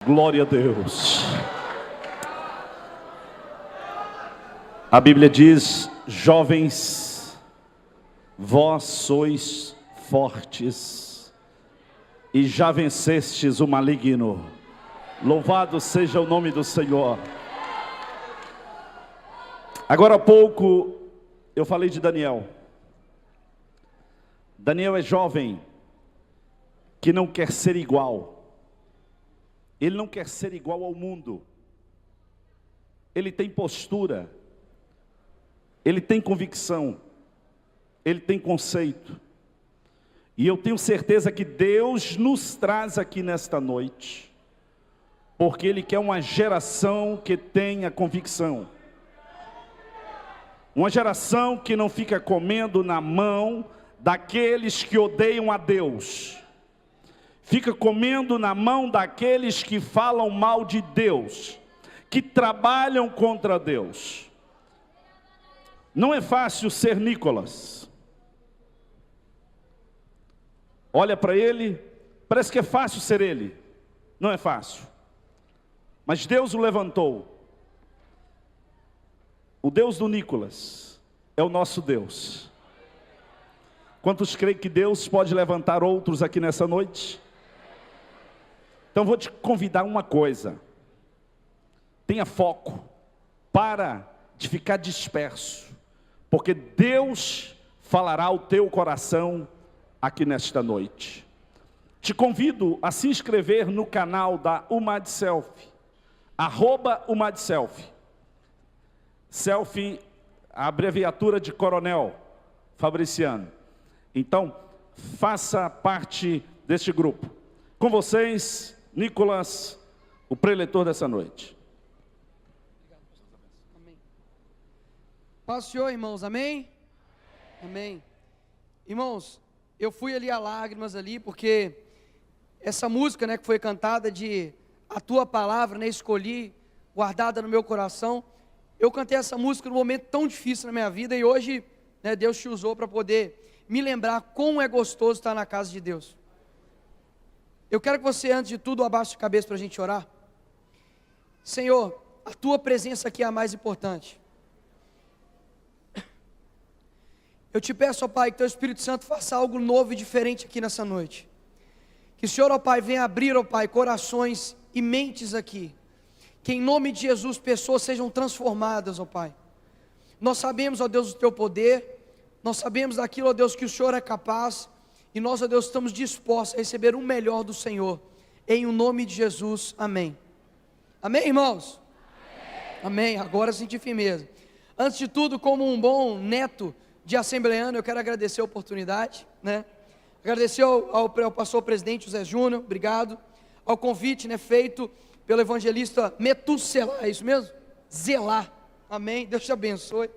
Glória a Deus. A Bíblia diz: jovens, vós sois fortes e já vencestes o maligno. Louvado seja o nome do Senhor. Agora há pouco eu falei de Daniel. Daniel é jovem que não quer ser igual. Ele não quer ser igual ao mundo. Ele tem postura. Ele tem convicção. Ele tem conceito. E eu tenho certeza que Deus nos traz aqui nesta noite, porque Ele quer uma geração que tenha convicção. Uma geração que não fica comendo na mão daqueles que odeiam a Deus. Fica comendo na mão daqueles que falam mal de Deus, que trabalham contra Deus. Não é fácil ser Nicolas. Olha para ele, parece que é fácil ser ele. Não é fácil. Mas Deus o levantou. O Deus do Nicolas é o nosso Deus. Quantos creem que Deus pode levantar outros aqui nessa noite? Então vou te convidar uma coisa. Tenha foco. Para de ficar disperso. Porque Deus falará ao teu coração aqui nesta noite. Te convido a se inscrever no canal da @UmadSelfie. @UmadSelfie. Selfie, a abreviatura de Coronel Fabriciano. Então, faça parte deste grupo. Com vocês, Nicolas, o preletor dessa noite. Amém. Paz do Senhor, irmãos, amém? Amém. Irmãos, eu fui ali a lágrimas ali, porque essa música, né, que foi cantada de A Tua Palavra, né, escolhi, guardada no meu coração. Eu cantei essa música num momento tão difícil na minha vida, e hoje, né, Deus te usou para poder me lembrar como é gostoso estar na casa de Deus. Eu quero que você, antes de tudo, abaixe a cabeça para a gente orar. Senhor, a Tua presença aqui é a mais importante. Eu te peço, ó Pai, que Teu Espírito Santo faça algo novo e diferente aqui nessa noite. Que o Senhor, ó Pai, venha abrir, ó Pai, corações e mentes aqui. Que em nome de Jesus pessoas sejam transformadas, ó Pai. Nós sabemos, ó Deus, do Teu poder. Nós sabemos daquilo, ó Deus, que o Senhor é capaz. E nós, ó Deus, estamos dispostos a receber o melhor do Senhor. Em o nome de Jesus, amém. Amém, irmãos? Amém. Agora senti firmeza. Antes de tudo, como um bom neto de assembleano, eu quero agradecer a oportunidade, né? Agradecer ao pastor presidente José Júnior, obrigado. Ao convite, né, feito pelo evangelista Metusselah, é isso mesmo? Zelar, amém, Deus te abençoe.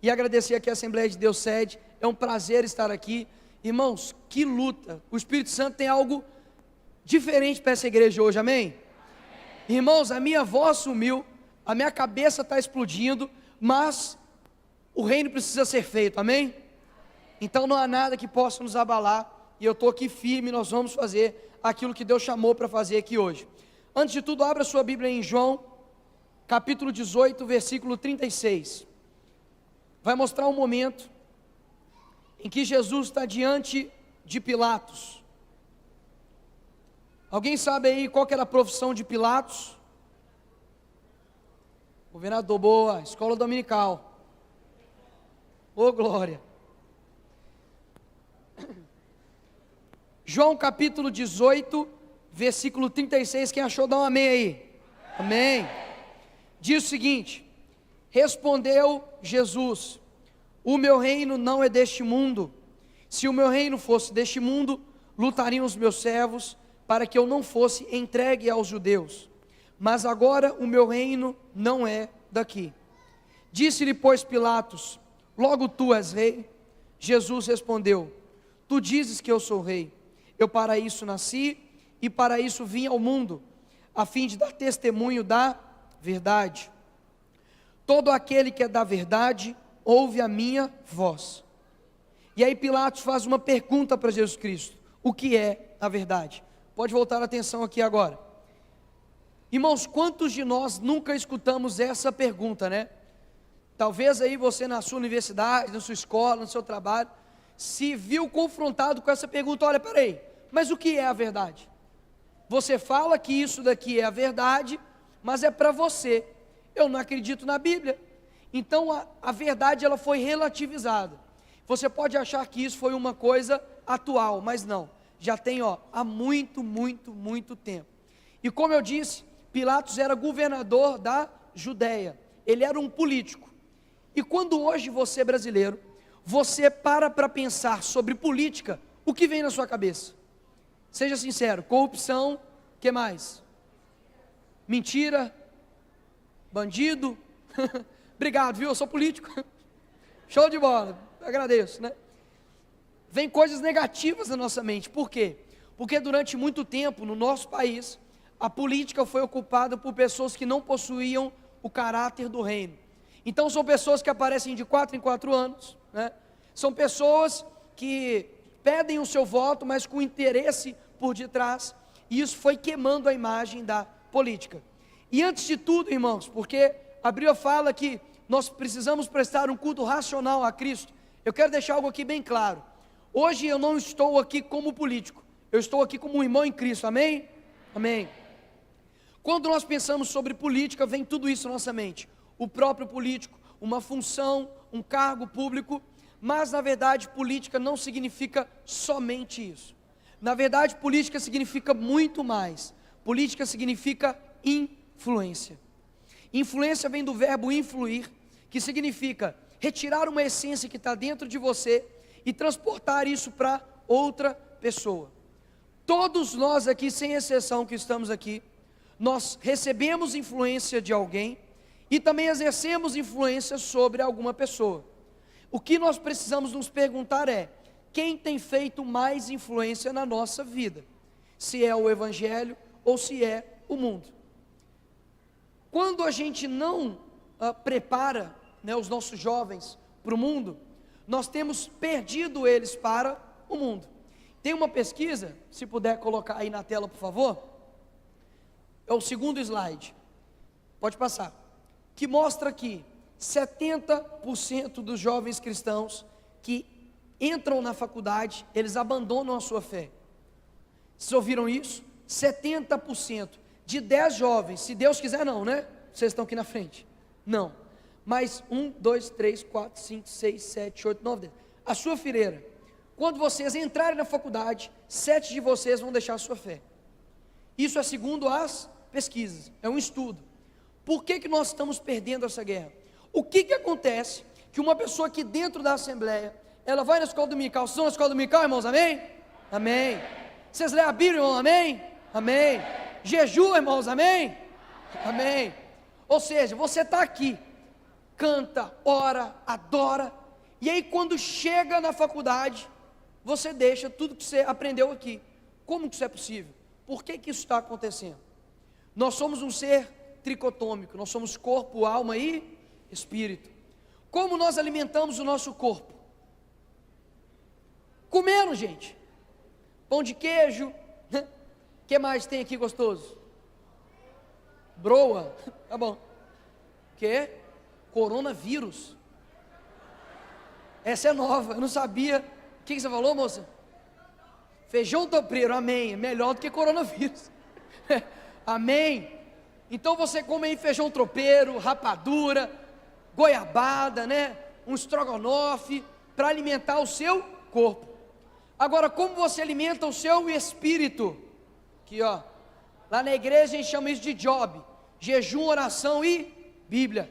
E agradecer aqui a Assembleia de Deus sede, é um prazer estar aqui. Irmãos, que luta, o Espírito Santo tem algo diferente para essa igreja hoje, amém? Irmãos, a minha voz sumiu, a minha cabeça está explodindo, mas o reino precisa ser feito, amém? Então não há nada que possa nos abalar, e eu estou aqui firme, nós vamos fazer aquilo que Deus chamou para fazer aqui hoje. Antes de tudo, abra sua Bíblia em João, capítulo 18, versículo 36. Vai mostrar um momento em que Jesus está diante de Pilatos. Alguém sabe aí qual que era a profissão de Pilatos? Governador, boa, escola dominical. Ô glória. João capítulo 18, versículo 36, quem achou dá um amém aí. Amém. Diz o seguinte: respondeu Jesus: o meu reino não é deste mundo. Se o meu reino fosse deste mundo, lutariam os meus servos para que eu não fosse entregue aos judeus. Mas agora o meu reino não é daqui. Disse-lhe, pois, Pilatos: logo tu és rei? Jesus respondeu: tu dizes que eu sou rei. Eu para isso nasci e para isso vim ao mundo, a fim de dar testemunho da verdade. Todo aquele que é da verdade ouve a minha voz. E aí Pilatos faz uma pergunta para Jesus Cristo: o que é a verdade? Pode voltar a atenção aqui agora. Irmãos, quantos de nós nunca escutamos essa pergunta, né? Talvez aí você na sua universidade, na sua escola, no seu trabalho, se viu confrontado com essa pergunta: olha, peraí, mas o que é a verdade? Você fala que isso daqui é a verdade, mas é para você. Eu não acredito na Bíblia. Então a verdade ela foi relativizada. Você pode achar que isso foi uma coisa atual, mas não. Já tem há muito tempo. E como eu disse, Pilatos era governador da Judéia. Ele era um político. E quando hoje você brasileiro, você para pensar sobre política, o que vem na sua cabeça? Seja sincero: corrupção, que mais? Mentira, bandido. Obrigado, viu? Eu sou político. Show de bola, agradeço, né? Vem coisas negativas na nossa mente. Por quê? Porque durante muito tempo no nosso país, a política foi ocupada por pessoas que não possuíam o caráter do reino. Então são pessoas que aparecem de 4 em 4 anos, né? São pessoas que pedem o seu voto, mas com interesse por detrás, e isso foi queimando a imagem da política. E antes de tudo, irmãos, porque a Bíblia fala que nós precisamos prestar um culto racional a Cristo, eu quero deixar algo aqui bem claro. Hoje eu não estou aqui como político, eu estou aqui como um irmão em Cristo, amém? Amém. Quando nós pensamos sobre política, vem tudo isso na nossa mente: o próprio político, uma função, um cargo público. Mas na verdade política não significa somente isso. Na verdade política significa muito mais. Política significa influência. Influência vem do verbo influir, que significa retirar uma essência que está dentro de você e transportar isso para outra pessoa. Todos nós aqui, sem exceção que estamos aqui, nós recebemos influência de alguém e também exercemos influência sobre alguma pessoa. O que nós precisamos nos perguntar é: quem tem feito mais influência na nossa vida? Se é o Evangelho ou se é o mundo. Quando a gente não prepara, né, os nossos jovens para o mundo, nós temos perdido eles para o mundo. Tem uma pesquisa, se puder colocar aí na tela por favor, é o segundo slide, pode passar, que mostra que 70% dos jovens cristãos que entram na faculdade, eles abandonam a sua fé. Vocês ouviram isso? 70%. De 10 jovens, se Deus quiser não, né? Vocês estão aqui na frente. Não. Mas 1, 2, 3, 4, 5, 6, 7, 8, 9, 10. A sua fileira. Quando vocês entrarem na faculdade, 7 de vocês vão deixar a sua fé. Isso é segundo as pesquisas. É um estudo. Por que nós estamos perdendo essa guerra? O que acontece que uma pessoa aqui dentro da Assembleia, ela vai na escola dominical? Vocês estão na escola dominical, irmãos? Amém? Amém. Vocês lêem a Bíblia, irmão? Amém? Amém. Jejum, irmãos? Amém? Amém. Ou seja, você está aqui, canta, ora, adora, e aí quando chega na faculdade, você deixa tudo que você aprendeu aqui. Como que isso é possível? Por que isso está acontecendo? Nós somos um ser tricotômico, nós somos corpo, alma e espírito. Como nós alimentamos o nosso corpo? Comendo, gente. Pão de queijo. O que mais tem aqui gostoso? Broa. Tá bom. Que? Coronavírus. Essa é nova, eu não sabia. O que você falou, moça? Feijão tropeiro, amém. É melhor do que coronavírus. Amém. Então você come aí feijão tropeiro, rapadura, goiabada, né? Um estrogonofe, para alimentar o seu corpo. Agora, como você alimenta o seu espírito? Aqui, ó. Lá na igreja a gente chama isso de job. Jejum, oração e Bíblia.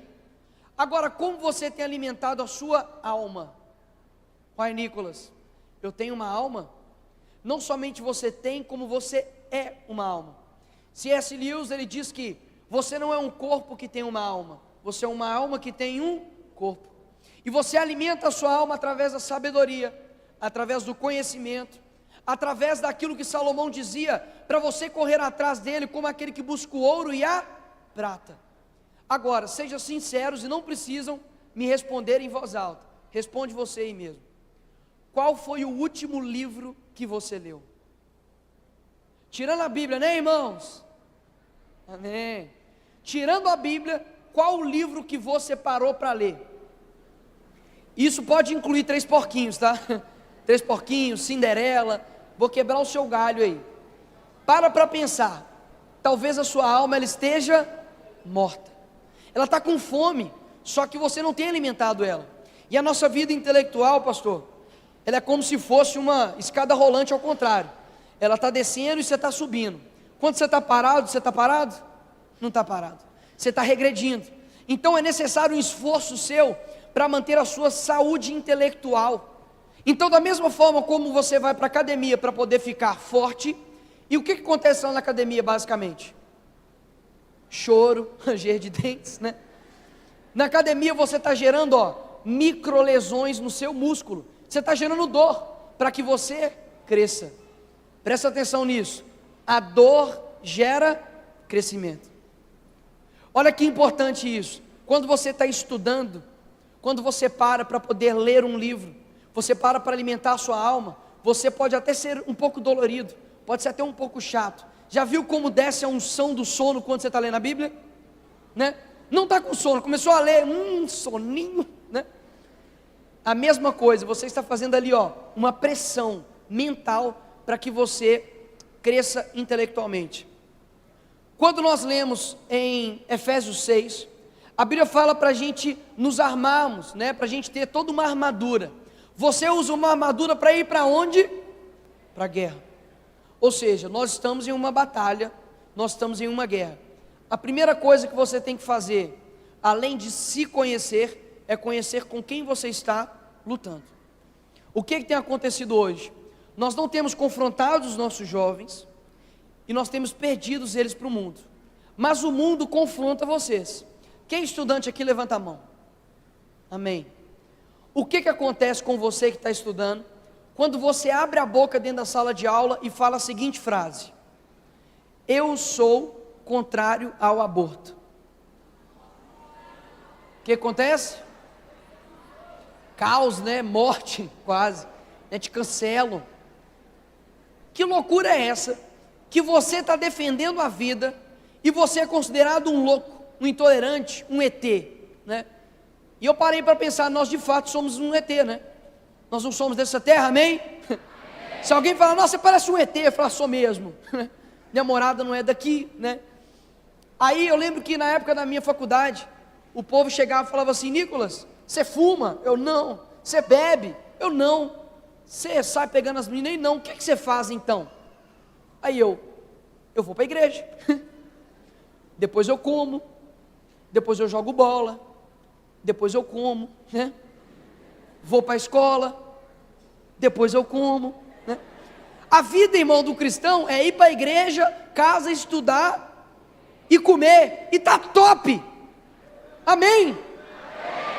Agora, como você tem alimentado a sua alma? Pai Nicolas, eu tenho uma alma? Não somente você tem, como você é uma alma. C.S. Lewis, ele diz que você não é um corpo que tem uma alma, você é uma alma que tem um corpo. E você alimenta a sua alma através da sabedoria, através do conhecimento, através daquilo que Salomão dizia, para você correr atrás dele como aquele que busca o ouro e a prata. Agora, sejam sinceros e não precisam me responder em voz alta. Responde você aí mesmo. Qual foi o último livro que você leu? Tirando a Bíblia, né, irmãos? Amém. Tirando a Bíblia, qual o livro que você parou para ler? Isso pode incluir 3 porquinhos, tá? 3 porquinhos, Cinderela. Vou quebrar o seu galho aí. Para pensar. Talvez a sua alma ela esteja morta. Ela está com fome, só que você não tem alimentado ela. E a nossa vida intelectual, pastor, ela é como se fosse uma escada rolante ao contrário. Ela está descendo e você está subindo. Quando você está parado, não está parado. Você está regredindo. Então é necessário um esforço seu para manter a sua saúde intelectual. Então, da mesma forma como você vai para a academia para poder ficar forte, e o que acontece lá na academia basicamente? Choro, ranger de dentes, né? Na academia você está gerando microlesões no seu músculo. Você está gerando dor para que você cresça. Presta atenção nisso. A dor gera crescimento. Olha que importante isso. Quando você está estudando, quando você para poder ler um livro, você para alimentar a sua alma, você pode até ser um pouco dolorido, pode ser até um pouco chato. Já viu como desce a unção do sono quando você está lendo a Bíblia? Né? Não está com sono, começou a ler, soninho, né? A mesma coisa, você está fazendo ali uma pressão mental para que você cresça intelectualmente. Quando nós lemos em Efésios 6, a Bíblia fala para a gente nos armarmos, né? Para a gente ter toda uma armadura. Você usa uma armadura para ir para onde? Para a guerra. Ou seja, nós estamos em uma batalha, nós estamos em uma guerra. A primeira coisa que você tem que fazer, além de se conhecer, é conhecer com quem você está lutando. O que tem acontecido hoje? Nós não temos confrontado os nossos jovens, e nós temos perdido eles para o mundo. Mas o mundo confronta vocês. Quem é estudante aqui, levanta a mão. Amém. O que acontece com você que está estudando, quando você abre a boca dentro da sala de aula e fala a seguinte frase: eu sou contrário ao aborto? O que acontece? Caos, né? Morte, quase, né? Te cancelam. Que loucura é essa? Que você está defendendo a vida e você é considerado um louco, um intolerante, um ET, né? E eu parei para pensar, nós de fato somos um ET, né? Nós não somos dessa terra, amém? Se alguém falar, nossa, você parece um ET, eu falo, sou mesmo. Minha morada não é daqui, né? Aí eu lembro que na época da minha faculdade, o povo chegava e falava assim: Nicolas, você fuma? Eu não. Você bebe? Eu não. Você sai pegando as meninas? Eu não. O que você faz então? Aí eu vou para a igreja, depois eu como, depois eu jogo bola, depois eu como, né? Vou para a escola, depois eu como, né? A vida, irmão, do cristão é ir para a igreja, casa, estudar e comer, e tá top, amém?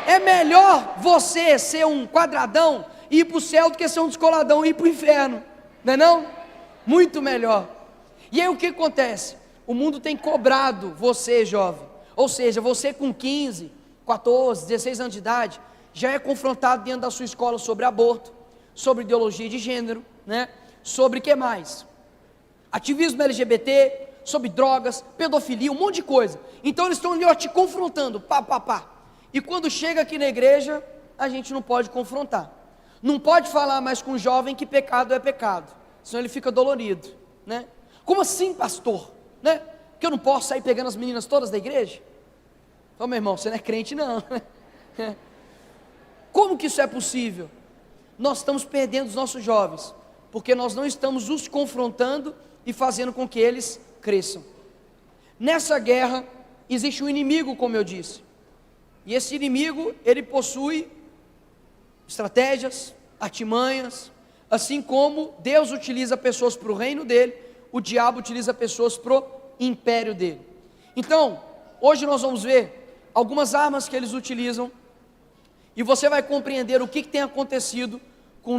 É melhor você ser um quadradão e ir para o céu do que ser um descoladão e ir para o inferno, não é não? Muito melhor. E aí o que acontece? O mundo tem cobrado você, jovem, ou seja, você com 15, 14, 16 anos de idade, já é confrontado dentro da sua escola sobre aborto, sobre ideologia de gênero, né? Sobre o que mais? Ativismo LGBT, sobre drogas, pedofilia, um monte de coisa. Então eles estão ali te confrontando, pá. E quando chega aqui na igreja, a gente não pode confrontar. Não pode falar mais com o jovem que pecado é pecado, senão ele fica dolorido, né? Como assim, pastor? Né? Que eu não posso sair pegando as meninas todas da igreja? Então, meu irmão, você não é crente não. Como que isso é possível? Nós estamos perdendo os nossos jovens, porque nós não estamos os confrontando e fazendo com que eles cresçam. Nessa guerra, existe um inimigo, como eu disse, e esse inimigo, ele possui estratégias, artimanhas, assim como Deus utiliza pessoas para o reino dele, o diabo utiliza pessoas para o império dele. Então, hoje nós vamos ver algumas armas que eles utilizam, e você vai compreender o que tem acontecido com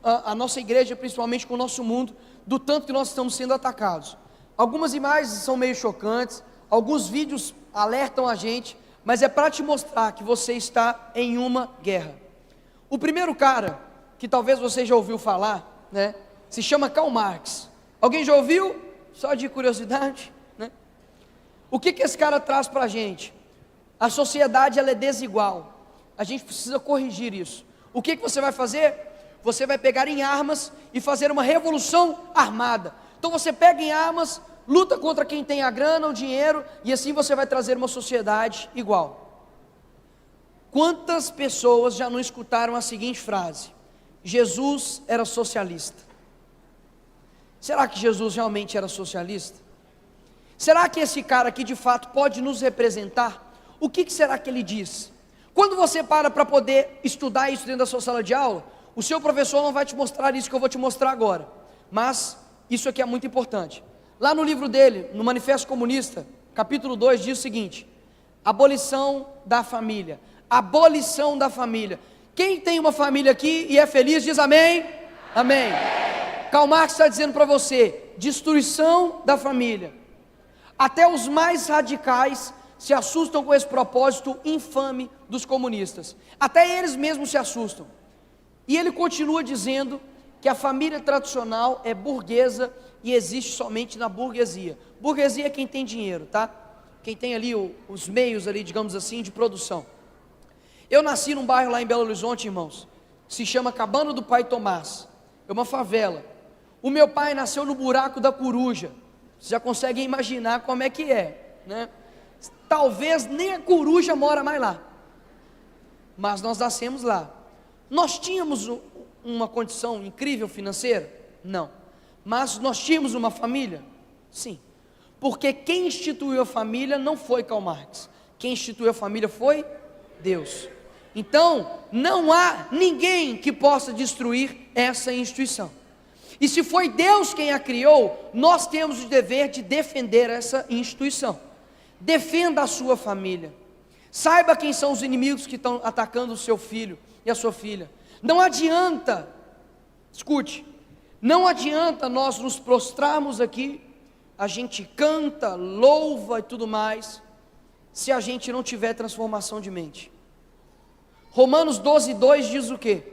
a nossa igreja, principalmente com o nosso mundo, do tanto que nós estamos sendo atacados. Algumas imagens são meio chocantes, alguns vídeos alertam a gente, mas é para te mostrar que você está em uma guerra. O primeiro cara, que talvez você já ouviu falar, né, se chama Karl Marx. Alguém já ouviu? Só de curiosidade, né? O que esse cara traz para a gente? A sociedade ela é desigual, a gente precisa corrigir isso. O que você vai fazer? Você vai pegar em armas e fazer uma revolução armada. Então você pega em armas, luta contra quem tem a grana, o dinheiro, e assim você vai trazer uma sociedade igual. Quantas pessoas já não escutaram a seguinte frase: Jesus era socialista? Será que Jesus realmente era socialista? Será que esse cara aqui de fato pode nos representar? O que será que ele diz? Quando você para poder estudar isso dentro da sua sala de aula, o seu professor não vai te mostrar isso que eu vou te mostrar agora, mas isso aqui é muito importante. Lá no livro dele, no Manifesto Comunista, capítulo 2, diz o seguinte: abolição da família. Abolição da família. Quem tem uma família aqui e é feliz, diz amém? Amém. Karl Marx está dizendo para você: destruição da família. Até os mais radicais se assustam com esse propósito infame dos comunistas. Até eles mesmos se assustam. E ele continua dizendo que a família tradicional é burguesa e existe somente na burguesia. Burguesia é quem tem dinheiro, tá? Quem tem ali os meios ali, digamos assim, de produção. Eu nasci num bairro lá em Belo Horizonte, irmãos, se chama Cabana do Pai Tomás. É uma favela. O meu pai nasceu no buraco da Coruja. Vocês já conseguem imaginar como é que é, né? Talvez nem a coruja mora mais lá, mas nós nascemos lá. Nós tínhamos uma condição incrível financeira? Não. Mas nós tínhamos uma família? Sim. Porque quem instituiu a família não foi Karl Marx. Quem instituiu a família foi Deus. Então, não há ninguém que possa destruir essa instituição. E se foi Deus quem a criou, nós temos o dever de defender essa instituição. Defenda a sua família. Saiba quem são os inimigos que estão atacando o seu filho e a sua filha. Não adianta, escute, não adianta nós nos prostrarmos aqui, a gente canta, louva e tudo mais, se a gente não tiver transformação de mente. Romanos 12:2 diz o quê?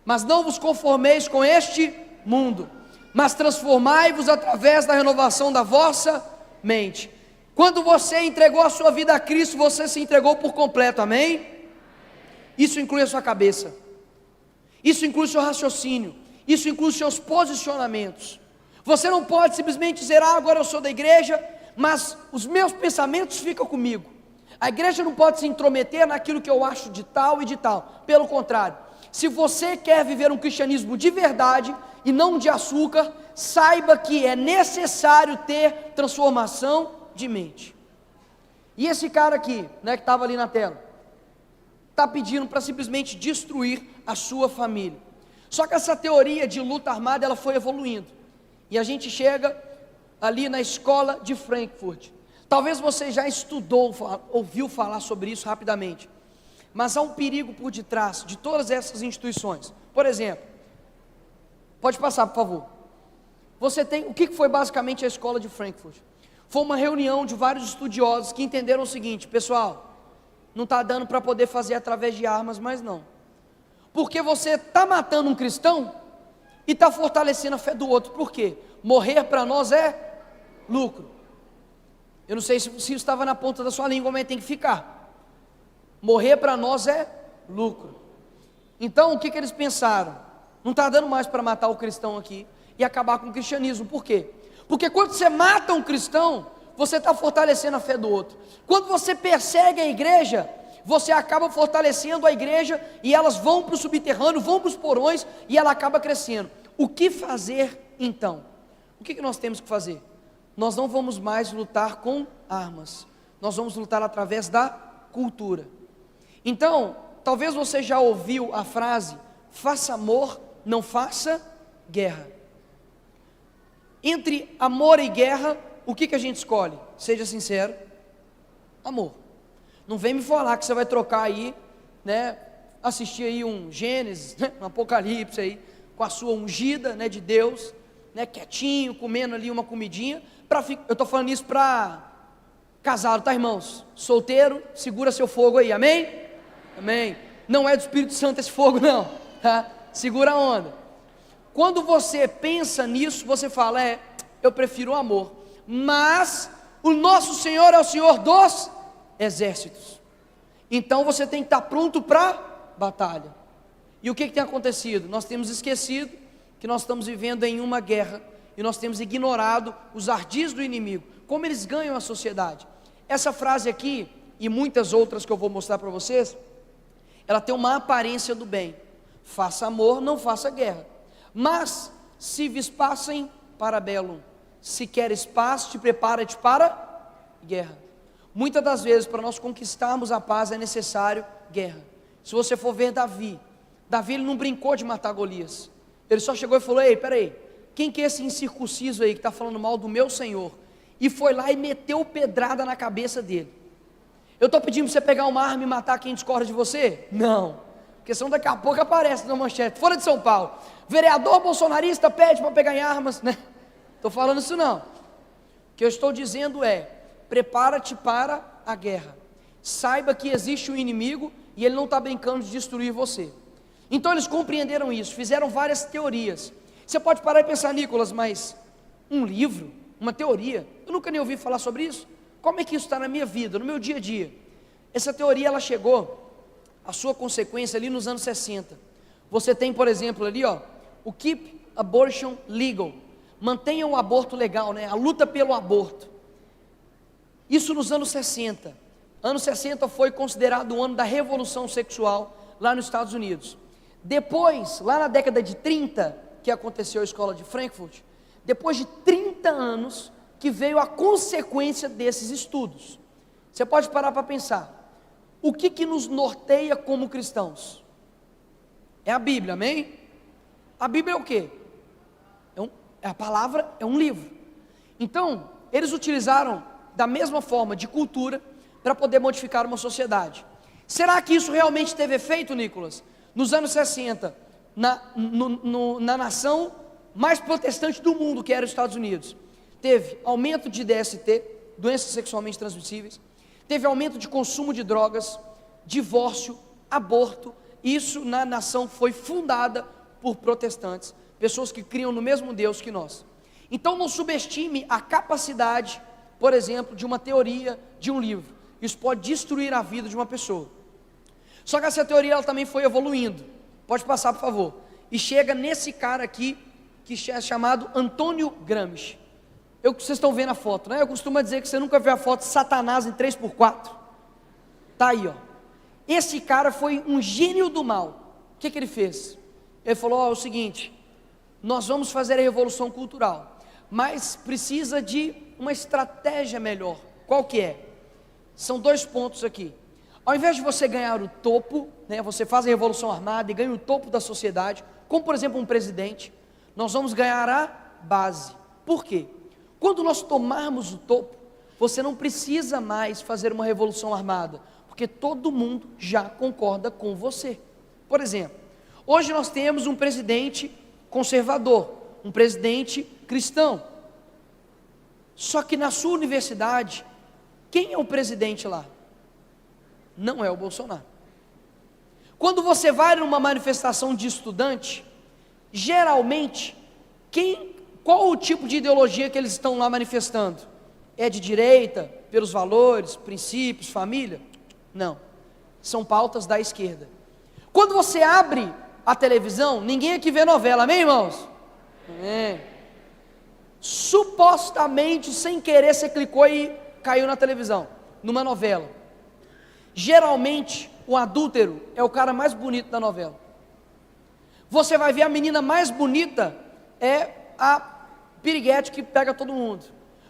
Mas não vos conformeis com este mundo, mas transformai-vos através da renovação da vossa mente. Quando você entregou a sua vida a Cristo, você se entregou por completo, amém? Isso inclui a sua cabeça, isso inclui o seu raciocínio, isso inclui os seus posicionamentos. Você não pode simplesmente dizer: agora eu sou da igreja, mas os meus pensamentos ficam comigo. A igreja não pode se intrometer naquilo que eu acho de tal e de tal. Pelo contrário, se você quer viver um cristianismo de verdade e não de açúcar, saiba que é necessário ter transformação de mente. E esse cara aqui, né, que estava ali na tela, está pedindo para simplesmente destruir a sua família. Só que essa teoria de luta armada, ela foi evoluindo, e a gente chega ali na escola de Frankfurt. Talvez você já estudou, ouviu falar sobre isso rapidamente, mas há um perigo por detrás de todas essas instituições. Por exemplo, pode passar por favor. Você tem, o que foi basicamente a escola de Frankfurt? Foi uma reunião de vários estudiosos que entenderam o seguinte: pessoal, não está dando para poder fazer através de armas mais não, porque você está matando um cristão e está fortalecendo a fé do outro. Por quê? Morrer para nós é lucro. Eu não sei se isso estava na ponta da sua língua, mas tem que ficar. Morrer para nós é lucro. Então o que eles pensaram? Não está dando mais para matar o cristão aqui e acabar com o cristianismo. Por quê? Porque quando você mata um cristão, você está fortalecendo a fé do outro. Quando você persegue a igreja, você acaba fortalecendo a igreja, e elas vão para o subterrâneo, vão para os porões, e ela acaba crescendo. O que fazer então? O que nós temos que fazer? Nós não vamos mais lutar com armas, nós vamos lutar através da cultura. Então, talvez você já ouviu a frase: faça amor, não faça guerra. Entre amor e guerra, o que a gente escolhe? Seja sincero: amor. Não vem me falar que você vai trocar aí, né, assistir aí um Gênesis, né, um Apocalipse aí, com a sua ungida, né, de Deus, né, quietinho, comendo ali uma comidinha, eu estou falando isso para casado, tá, irmãos? Solteiro, segura seu fogo aí, amém? Amém. Não é do Espírito Santo esse fogo não, tá? Segura a onda. Quando você pensa nisso, você fala: eu prefiro o amor. mas o nosso Senhor é o Senhor dos exércitos. Então você tem que estar pronto para batalha. E o que tem acontecido? Nós temos esquecido que nós estamos vivendo em uma guerra, e nós temos ignorado os ardis do inimigo, como eles ganham a sociedade. Essa frase aqui, e muitas outras que eu vou mostrar para vocês, ela tem uma aparência do bem: faça amor, não faça guerra. Mas, se vis pacem para bellum, se queres paz, te prepara-te para guerra. Muitas das vezes, para nós conquistarmos a paz, é necessário guerra. Se você for ver Davi, ele não brincou de matar Golias. Ele só chegou e falou: ei, peraí, quem que é esse incircunciso aí que está falando mal do meu Senhor? E foi lá e meteu pedrada na cabeça dele. Eu estou pedindo para você pegar uma arma e matar quem discorda de você? Não, porque senão daqui a pouco aparece na manchete, fora de São Paulo, vereador bolsonarista pede para pegar em armas, né? Estou falando isso não. O que eu estou dizendo é: prepara-te para a guerra. Saiba que existe um inimigo e ele não está brincando de destruir você. Então eles compreenderam isso, fizeram várias teorias. Você pode parar e pensar: Nicolas, mas um livro, uma teoria, eu nunca nem ouvi falar sobre isso. Como é que isso está na minha vida, no meu dia a dia? Essa teoria, ela chegou, a sua consequência ali nos anos 60. Você tem, por exemplo, ali, ó, o Keep Abortion Legal, mantenha o aborto legal, né? A luta pelo aborto. Isso nos anos 60. Anos 60 foi considerado o ano da revolução sexual lá nos Estados Unidos. Depois, lá na década de 30, que aconteceu a escola de Frankfurt, depois de 30 anos, que veio a consequência desses estudos. Você pode parar para pensar: o que nos norteia como cristãos? É a Bíblia, amém? A Bíblia é o quê? A palavra é um livro. Então, eles utilizaram da mesma forma de cultura para poder modificar uma sociedade. Será que isso realmente teve efeito, Nicolas? Nos anos 60, na nação mais protestante do mundo, que era os Estados Unidos, teve aumento de DST, doenças sexualmente transmissíveis, teve aumento de consumo de drogas, divórcio, aborto. Isso na nação foi fundada por protestantes, pessoas que criam no mesmo Deus que nós. Então não subestime a capacidade, por exemplo, de uma teoria, de um livro. Isso pode destruir a vida de uma pessoa. Só que essa teoria, ela também foi evoluindo. Pode passar, por favor. E chega nesse cara aqui, que é chamado Antônio Gramsci. Vocês estão vendo a foto, né? Eu costumo dizer que você nunca viu a foto de Satanás em 3x4. Está aí, ó. Esse cara foi um gênio do mal. O que ele fez? Ele falou: ó, é o seguinte, nós vamos fazer a revolução cultural, mas precisa de uma estratégia melhor. Qual que é? São 2 pontos aqui. Ao invés de você ganhar o topo, né, você faz a revolução armada e ganha o topo da sociedade, como por exemplo um presidente, nós vamos ganhar a base. Por quê? Quando nós tomarmos o topo, você não precisa mais fazer uma revolução armada, porque todo mundo já concorda com você. Por exemplo, hoje nós temos um presidente conservador, um presidente cristão. Só que na sua universidade, quem é o presidente lá? Não é o Bolsonaro. Quando você vai numa manifestação de estudante, geralmente, qual o tipo de ideologia que eles estão lá manifestando? É de direita, pelos valores, princípios, família? Não, são pautas da esquerda. Quando você abre a televisão, ninguém aqui vê novela, amém, irmãos? Amém. Supostamente, sem querer, você clicou e caiu na televisão, numa novela. Geralmente, o adúltero é o cara mais bonito da novela. Você vai ver a menina mais bonita, é a piriguete que pega todo mundo.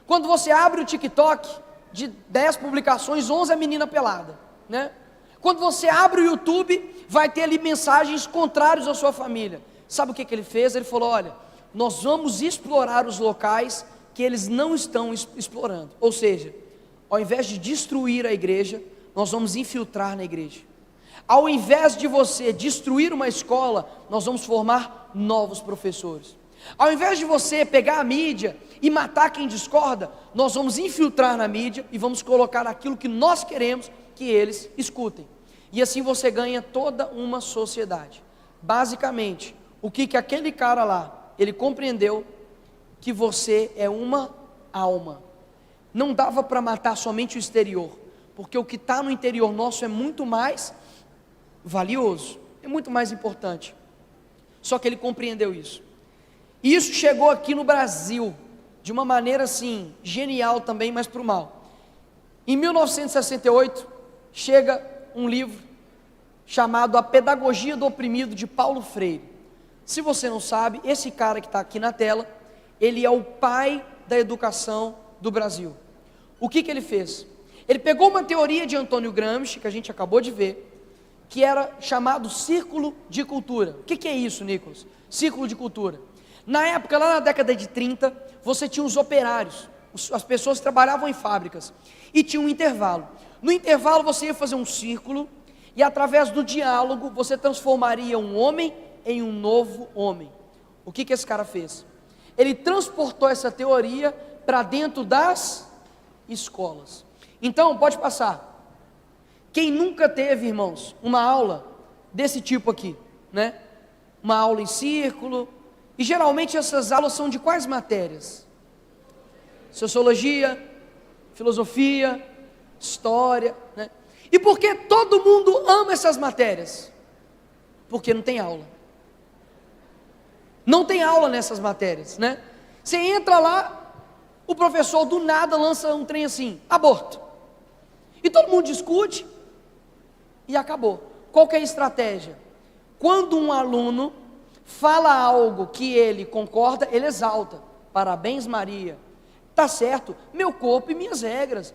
Quando você abre o TikTok, de 10 publicações, 11 é menina pelada, né? Quando você abre o YouTube, vai ter ali mensagens contrárias à sua família. Sabe o que ele fez? Ele falou: olha, nós vamos explorar os locais que eles não estão explorando. Ou seja, ao invés de destruir a igreja, nós vamos infiltrar na igreja. Ao invés de você destruir uma escola, nós vamos formar novos professores. Ao invés de você pegar a mídia e matar quem discorda, nós vamos infiltrar na mídia e vamos colocar aquilo que nós queremos que eles escutem. E assim você ganha toda uma sociedade. Basicamente, o que aquele cara lá, ele compreendeu? Que você é uma alma. não dava para matar somente o exterior, porque o que está no interior nosso é muito mais valioso, é muito mais importante. Só que ele compreendeu isso. E isso chegou aqui no Brasil, de uma maneira assim, genial também, mas para o mal. Em 1968, chega um livro chamado A Pedagogia do Oprimido, de Paulo Freire. Se você não sabe, esse cara que está aqui na tela, ele é o pai da educação do Brasil. O que ele fez? Ele pegou uma teoria de Antônio Gramsci, que a gente acabou de ver, que era chamado círculo de cultura. O que é isso, Nicolas? Círculo de cultura. Na época, lá na década de 30, você tinha os operários, as pessoas que trabalhavam em fábricas, e tinha um intervalo. No intervalo você ia fazer um círculo, e através do diálogo, você transformaria um homem em um novo homem. O que esse cara fez? Ele transportou essa teoria para dentro das escolas. Então, pode passar. Quem nunca teve, irmãos, uma aula desse tipo aqui, né? Uma aula em círculo, e geralmente essas aulas são de quais matérias? Sociologia, filosofia, história, né? E por que todo mundo ama essas matérias? Porque não tem aula. Não tem aula nessas matérias, né? Você entra lá, o professor do nada lança um trem assim, aborto. E todo mundo discute e acabou. Qual que é a estratégia? Quando um aluno fala algo que ele concorda, ele exalta. Parabéns, Maria. Tá certo, meu corpo e minhas regras.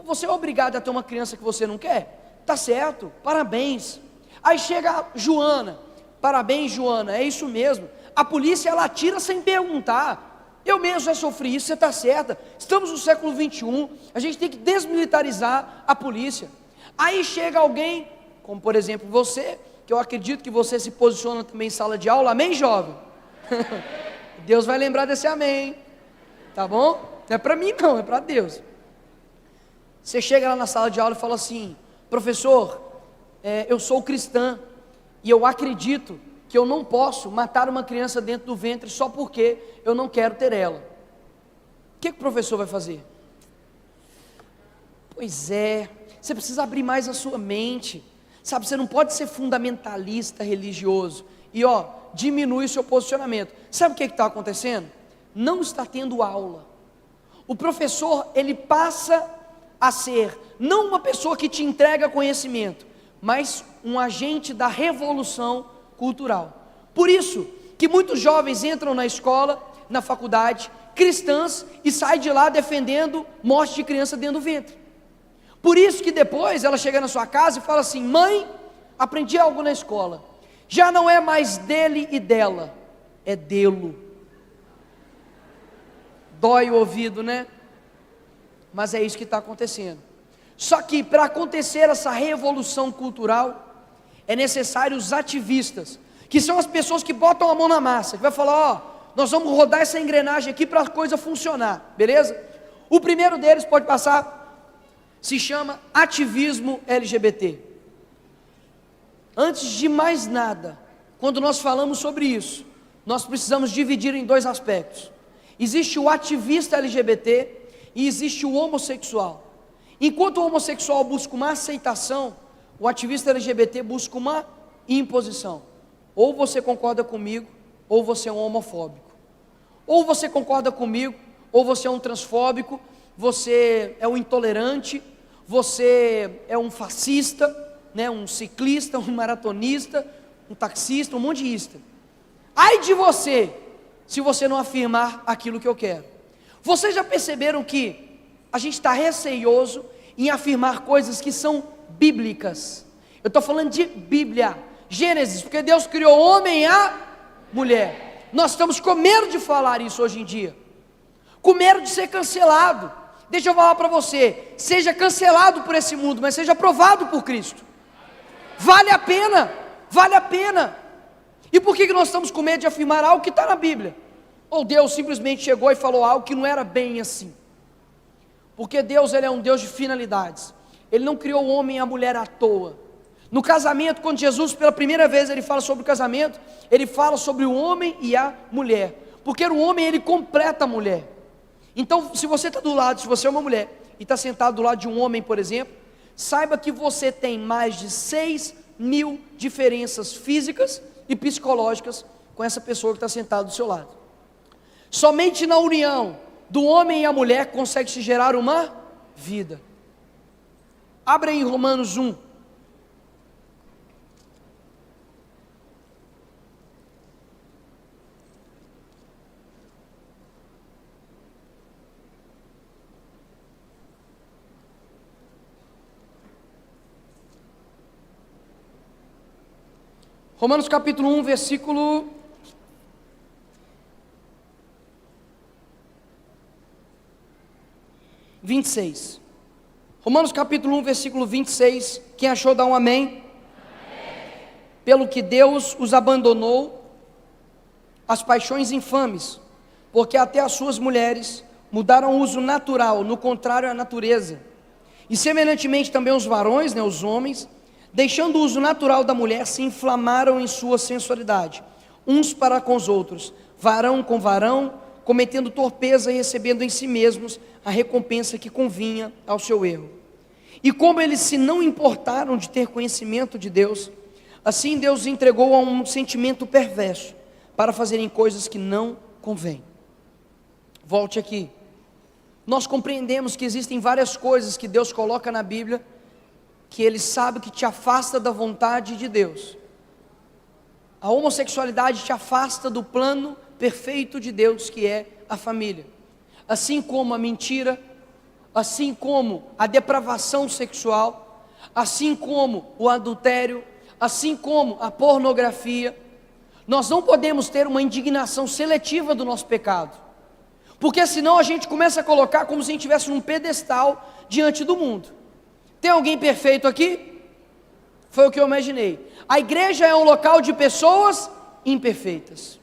Você é obrigado a ter uma criança que você não quer? Tá certo, parabéns. Aí chega a Joana. Parabéns, Joana, é isso mesmo. A polícia, ela atira sem perguntar. Eu mesmo já sofri isso, você está certa. Estamos no século 21, a gente tem que desmilitarizar a polícia. Aí chega alguém, como por exemplo você, que eu acredito que você se posiciona também em sala de aula, amém, jovem? Deus vai lembrar desse amém, tá bom? Não é para mim não, é para Deus. Você chega lá na sala de aula e fala assim, professor, eu sou cristã, e eu acredito que eu não posso matar uma criança dentro do ventre só porque eu não quero ter ela. O que o professor vai fazer? Pois é, você precisa abrir mais a sua mente, sabe, você não pode ser fundamentalista religioso, e diminui o seu posicionamento. Sabe o que está acontecendo? Não está tendo aula. O professor, ele passa a ser, não uma pessoa que te entrega conhecimento, mas um agente da revolução cultural. Por isso que muitos jovens entram na escola, na faculdade, cristãs, e saem de lá defendendo morte de criança dentro do ventre. Por isso que depois ela chega na sua casa e fala assim, mãe, aprendi algo na escola, já não é mais dele e dela, é dele. Dói o ouvido, né? Mas é isso que está acontecendo. Só que para acontecer essa revolução cultural, é necessário os ativistas, que são as pessoas que botam a mão na massa, que vai falar, nós vamos rodar essa engrenagem aqui para a coisa funcionar, beleza? O primeiro deles, pode passar, se chama ativismo LGBT. Antes de mais nada, quando nós falamos sobre isso, nós precisamos dividir em dois aspectos. Existe o ativista LGBT e existe o homossexual. Enquanto o homossexual busca uma aceitação, o ativista LGBT busca uma imposição. Ou você concorda comigo, ou você é um homofóbico. Ou você concorda comigo, ou você é um transfóbico, você é um intolerante, você é um fascista, né, um ciclista, um maratonista, um taxista, um monteísta. Ai de você, se você não afirmar aquilo que eu quero. Vocês já perceberam que a gente está receioso em afirmar coisas que são bíblicas? Eu estou falando de Bíblia, Gênesis, porque Deus criou o homem e a mulher. Nós estamos com medo de falar isso hoje em dia, com medo de ser cancelado. Deixa eu falar para você, seja cancelado por esse mundo, mas seja aprovado por Cristo. Vale a pena, vale a pena. E por que nós estamos com medo de afirmar algo que está na Bíblia? Ou Deus simplesmente chegou e falou algo que não era bem assim? Porque Deus, ele é um Deus de finalidades. Ele não criou o homem e a mulher à toa. No casamento, quando Jesus pela primeira vez ele fala sobre o casamento, ele fala sobre o homem e a mulher, porque o homem ele completa a mulher. Então, se você está do lado, se você é uma mulher e está sentado do lado de um homem, por exemplo, saiba que você tem mais de 6.000 diferenças físicas e psicológicas com essa pessoa que está sentada do seu lado. Somente na união do homem e a mulher consegue se gerar uma vida. Abra em Romanos 1. Romanos capítulo 1, versículo 26. Romanos capítulo 1, versículo 26. Quem achou, dá um amém. Amém. Pelo que Deus os abandonou as paixões infames, porque até as suas mulheres mudaram o uso natural, no contrário à natureza. E semelhantemente também os varões, os homens, deixando o uso natural da mulher, se inflamaram em sua sensualidade, uns para com os outros, varão com varão, cometendo torpeza e recebendo em si mesmos a recompensa que convinha ao seu erro. E como eles se não importaram de ter conhecimento de Deus, assim Deus os entregou a um sentimento perverso, para fazerem coisas que não convêm. Volte aqui. Nós compreendemos que existem várias coisas que Deus coloca na Bíblia, que Ele sabe que te afasta da vontade de Deus. A homossexualidade te afasta do plano perfeito de Deus, que é a família. Assim como a mentira, assim como a depravação sexual, assim como o adultério, assim como a pornografia. Nós não podemos ter uma indignação seletiva do nosso pecado, porque senão a gente começa a colocar como se a gente estivesse num pedestal diante do mundo. Tem alguém perfeito aqui? Foi o que eu imaginei. A igreja é um local de pessoas imperfeitas.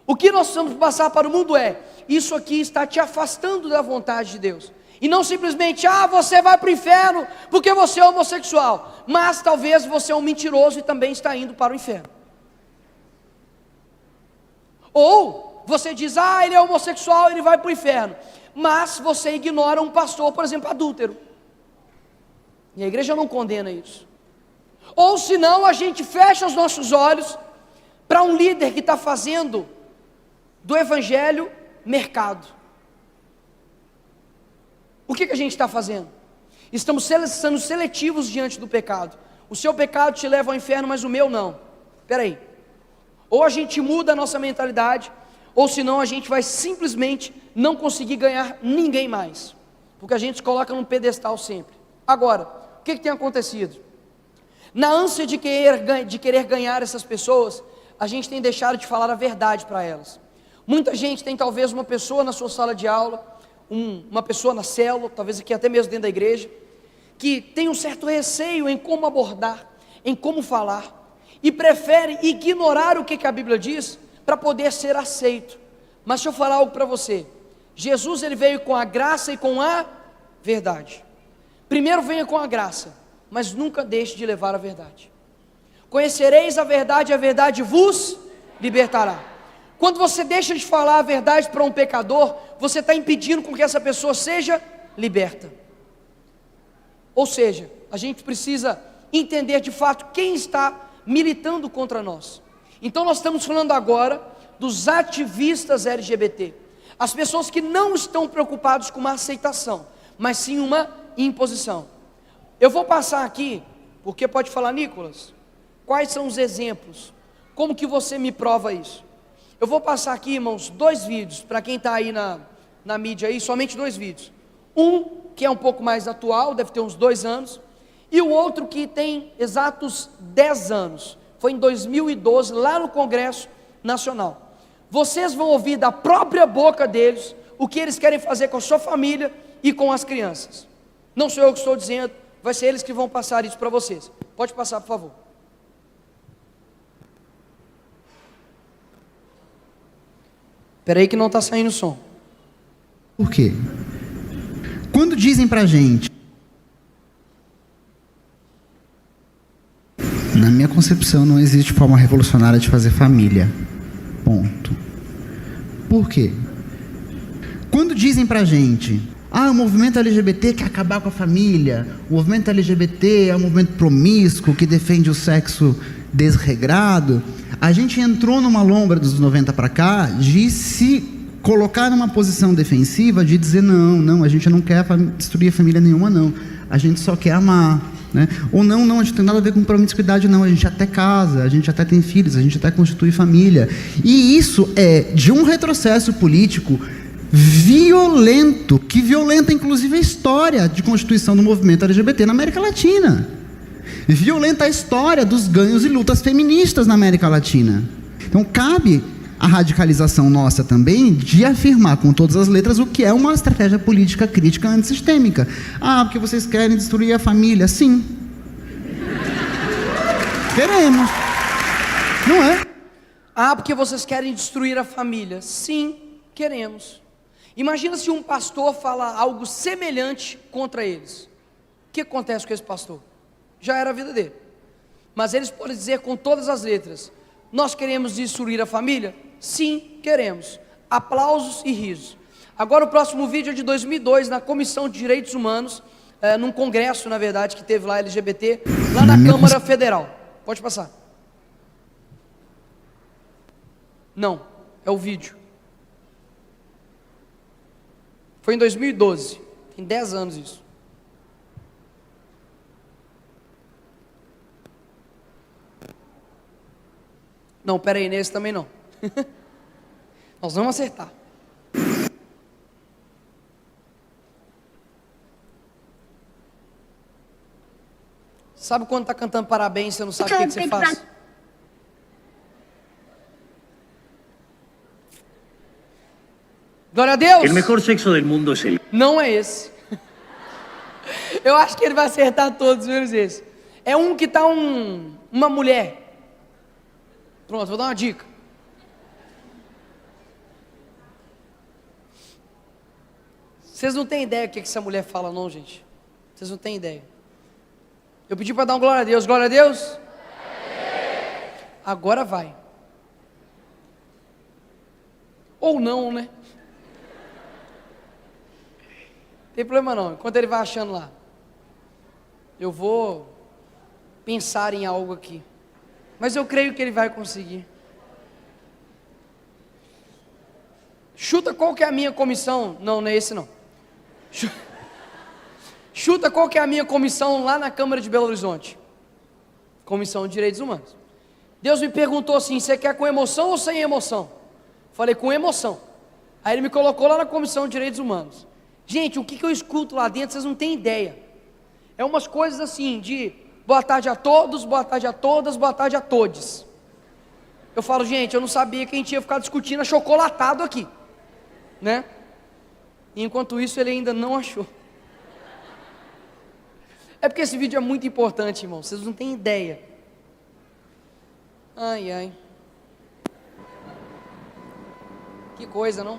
O que nós precisamos passar para o mundo é: isso aqui está te afastando da vontade de Deus. E não simplesmente, você vai para o inferno porque você é homossexual, mas talvez você é um mentiroso e também está indo para o inferno. Ou você diz, ele é homossexual, ele vai para o inferno, mas você ignora um pastor, por exemplo, adúltero, e a igreja não condena isso. Ou senão a gente fecha os nossos olhos para um líder que está fazendo do evangelho mercado. O que a gente está fazendo? Estamos sendo seletivos diante do pecado. O seu pecado te leva ao inferno, mas o meu não. Espera aí. Ou a gente muda a nossa mentalidade, ou senão a gente vai simplesmente não conseguir ganhar ninguém mais, porque a gente se coloca num pedestal sempre. Agora, o que tem acontecido? Na ânsia de querer ganhar essas pessoas, a gente tem deixado de falar a verdade para elas. Muita gente tem talvez uma pessoa na sua sala de aula, uma pessoa na célula, talvez aqui até mesmo dentro da igreja, que tem um certo receio em como abordar, em como falar, e prefere ignorar o que a Bíblia diz, para poder ser aceito. Mas deixa eu falar algo para você. Jesus, ele veio com a graça e com a verdade. Primeiro venha com a graça, mas nunca deixe de levar a verdade. Conhecereis a verdade vos libertará. Quando você deixa de falar a verdade para um pecador, você está impedindo com que essa pessoa seja liberta. Ou seja, a gente precisa entender de fato quem está militando contra nós. Então nós estamos falando agora dos ativistas LGBT, as pessoas que não estão preocupados com uma aceitação, mas sim uma imposição. Eu vou passar aqui, porque pode falar, Nicolas, quais são os exemplos? Como que você me prova isso? Eu vou passar aqui, irmãos, 2 vídeos, para quem está aí na mídia aí, somente 2 vídeos. Um que é um pouco mais atual, deve ter uns 2 anos, e o outro que tem exatos 10 anos, foi em 2012, lá no Congresso Nacional. Vocês vão ouvir da própria boca deles, o que eles querem fazer com a sua família e com as crianças. Não sou eu que estou dizendo, vai ser eles que vão passar isso para vocês. Pode passar, por favor. Espera aí que não está saindo o som. Por quê? Quando dizem pra gente, na minha concepção não existe forma revolucionária de fazer família, ponto. Por quê? Quando dizem pra gente, o movimento LGBT quer acabar com a família, o movimento LGBT é um movimento promíscuo que defende o sexo desregrado, a gente entrou numa lombra dos 90 para cá de se colocar numa posição defensiva, de dizer não, a gente não quer destruir a família nenhuma, não, a gente só quer amar, né? Ou não, a gente não tem nada a ver com promiscuidade, não, a gente até casa, a gente até tem filhos, a gente até constitui família. E isso é de um retrocesso político violento, que violenta inclusive a história de constituição do movimento LGBT na América Latina, violenta a história dos ganhos e lutas feministas na América Latina. Então cabe a radicalização nossa também de afirmar com todas as letras o que é uma estratégia política crítica antissistêmica. Porque vocês querem destruir a família? Sim, queremos, não é? Porque vocês querem destruir a família? Sim, queremos. Imagina se um pastor fala algo semelhante contra eles. O que acontece com esse pastor? Já era a vida dele. Mas eles podem dizer com todas as letras: nós queremos destruir a família? Sim, queremos. Aplausos e risos. Agora o próximo vídeo é de 2002, na Comissão de Direitos Humanos, num congresso, na verdade, que teve lá LGBT, lá na Câmara Federal. Pode passar. Não, é o vídeo. Foi em 2012, tem 10 anos isso. Não, peraí, nesse também não. Nós vamos acertar. Sabe quando está cantando parabéns, você não sabe o que você faz? Glória a Deus! O melhor sexo do mundo é ele. Não é esse. Eu acho que ele vai acertar todos, menos esse. É um que está uma mulher. Pronto, vou dar uma dica. Vocês não têm ideia do que essa mulher fala, não, gente. Vocês não têm ideia. Eu pedi para dar um glória a Deus. Glória a Deus? Agora vai. Ou não, né? Não tem problema não. Enquanto ele vai achando lá, eu vou pensar em algo aqui. Mas eu creio que ele vai conseguir. Chuta qual que é a minha comissão. Não, não é esse não. Chuta qual que é a minha comissão lá na Câmara de Belo Horizonte. Comissão de Direitos Humanos. Deus me perguntou assim: você quer com emoção ou sem emoção? Falei, com emoção. Aí ele me colocou lá na Comissão de Direitos Humanos. Gente, o que eu escuto lá dentro, vocês não têm ideia. É umas coisas assim, de boa tarde a todos, boa tarde a todas, boa tarde a todes. Eu falo, gente, eu não sabia que a gente ia ficar discutindo achocolatado aqui, né? E enquanto isso ele ainda não achou. É porque esse vídeo é muito importante, irmão, vocês não têm ideia. Ai, ai. Que coisa, não?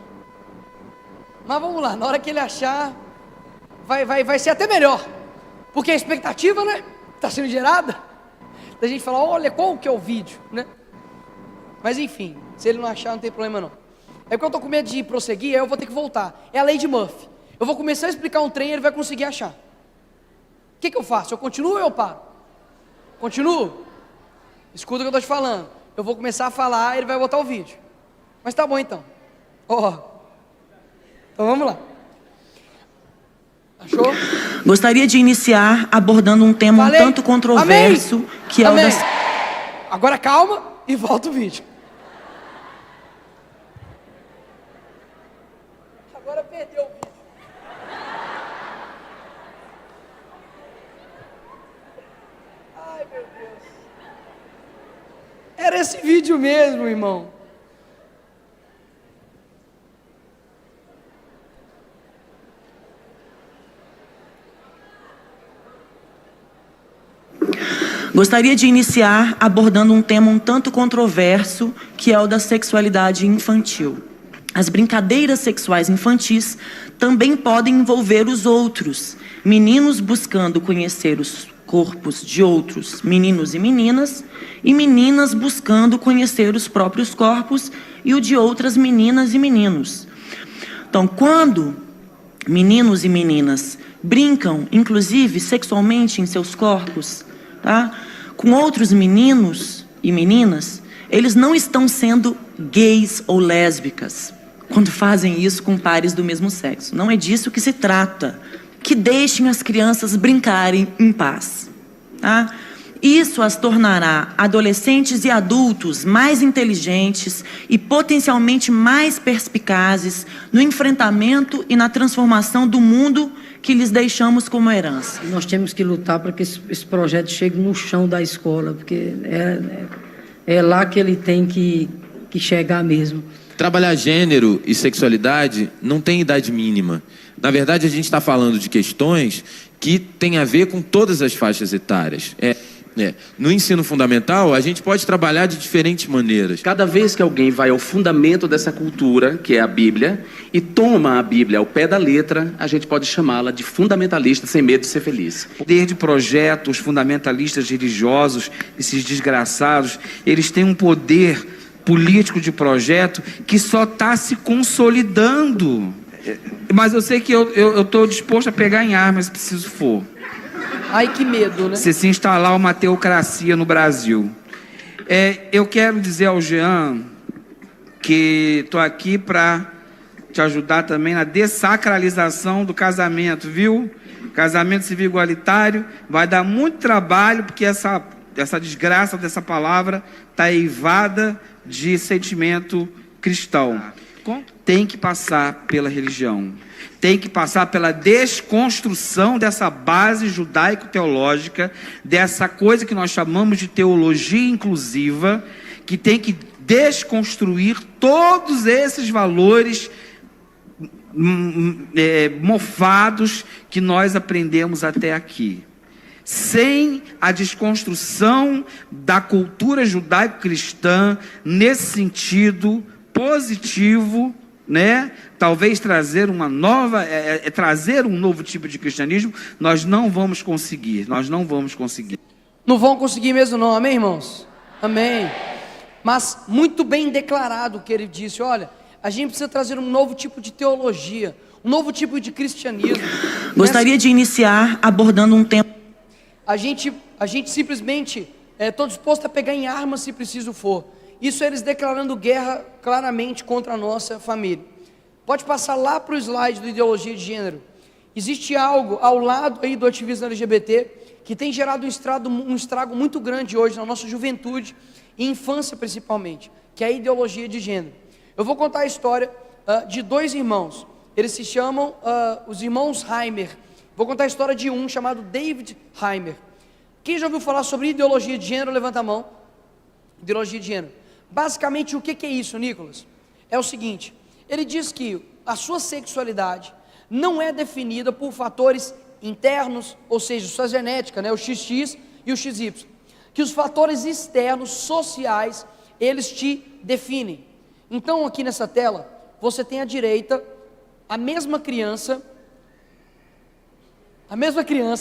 Mas vamos lá, na hora que ele achar, vai ser até melhor. Porque a expectativa, né, está sendo gerada, da gente falar, olha, qual que é o vídeo, né? Mas enfim, se ele não achar, não tem problema não. É porque eu estou com medo de prosseguir, aí eu vou ter que voltar. É a lei de Murphy. Eu vou começar a explicar um trem e ele vai conseguir achar. O que eu faço? Eu continuo ou eu paro? Continuo? Escuta o que eu estou te falando. Eu vou começar a falar e ele vai botar o vídeo. Mas tá bom então. Então vamos lá. Achou? Gostaria de iniciar abordando um tema um tanto controverso. Amém. Que é Amém. o das... Agora calma e volta o vídeo. Agora perdeu o vídeo. Ai, meu Deus. Era esse vídeo mesmo, irmão. Gostaria de iniciar abordando um tema um tanto controverso, que é o da sexualidade infantil. As brincadeiras sexuais infantis também podem envolver os outros, meninos buscando conhecer os corpos de outros meninos e meninas buscando conhecer os próprios corpos e o de outras meninas e meninos. Então, quando meninos e meninas brincam, inclusive sexualmente em seus corpos, tá? Com outros meninos e meninas, eles não estão sendo gays ou lésbicas quando fazem isso com pares do mesmo sexo. Não é disso que se trata. Que deixem as crianças brincarem em paz, tá? Isso as tornará adolescentes e adultos mais inteligentes e potencialmente mais perspicazes no enfrentamento e na transformação do mundo que lhes deixamos como herança. Nós temos que lutar para que esse projeto chegue no chão da escola, porque é lá que ele tem que chegar mesmo. Trabalhar gênero e sexualidade não tem idade mínima. Na verdade, a gente está falando de questões que têm a ver com todas as faixas etárias. No ensino fundamental, a gente pode trabalhar de diferentes maneiras. Cada vez que alguém vai ao fundamento dessa cultura, que é a Bíblia, e toma a Bíblia ao pé da letra, a gente pode chamá-la de fundamentalista sem medo de ser feliz. O poder de projetos fundamentalistas religiosos, esses desgraçados, eles têm um poder político de projeto que só está se consolidando. Mas eu sei que eu estou disposto a pegar em armas se preciso for. Ai, que medo, né? Se instalar uma teocracia no Brasil. Eu quero dizer ao Jean que estou aqui para te ajudar também na dessacralização do casamento, viu? Casamento civil igualitário vai dar muito trabalho, porque essa desgraça dessa palavra está eivada de sentimento cristão. Tem que passar pela religião. Tem que passar pela desconstrução dessa base judaico-teológica, dessa coisa que nós chamamos de teologia inclusiva, que tem que desconstruir todos esses valores mofados que nós aprendemos até aqui. Sem a desconstrução da cultura judaico-cristã, nesse sentido positivo, né? Talvez trazer uma nova, trazer um novo tipo de cristianismo, nós não vamos conseguir. Não vão conseguir mesmo não, amém, irmãos? Amém. Mas muito bem declarado o que ele disse. Olha, a gente precisa trazer um novo tipo de teologia, um novo tipo de cristianismo. Gostaria de iniciar abordando um tema. A gente simplesmente estou disposto a pegar em armas se preciso for. Isso eles declarando guerra claramente contra a nossa família. Pode passar lá para o slide do ideologia de gênero. Existe algo ao lado aí do ativismo LGBT que tem gerado um estrago muito grande hoje na nossa juventude e infância principalmente, que é a ideologia de gênero. Eu vou contar a história de dois irmãos. Eles se chamam os irmãos Heimer. Vou contar a história de um chamado David Heimer. Quem já ouviu falar sobre ideologia de gênero, levanta a mão. Ideologia de gênero. Basicamente, o que é isso, Nicolas? É o seguinte, ele diz que a sua sexualidade não é definida por fatores internos, ou seja, sua genética, né, o XX e o XY. Que os fatores externos, sociais, eles te definem. Então, aqui nessa tela, você tem à direita, a mesma criança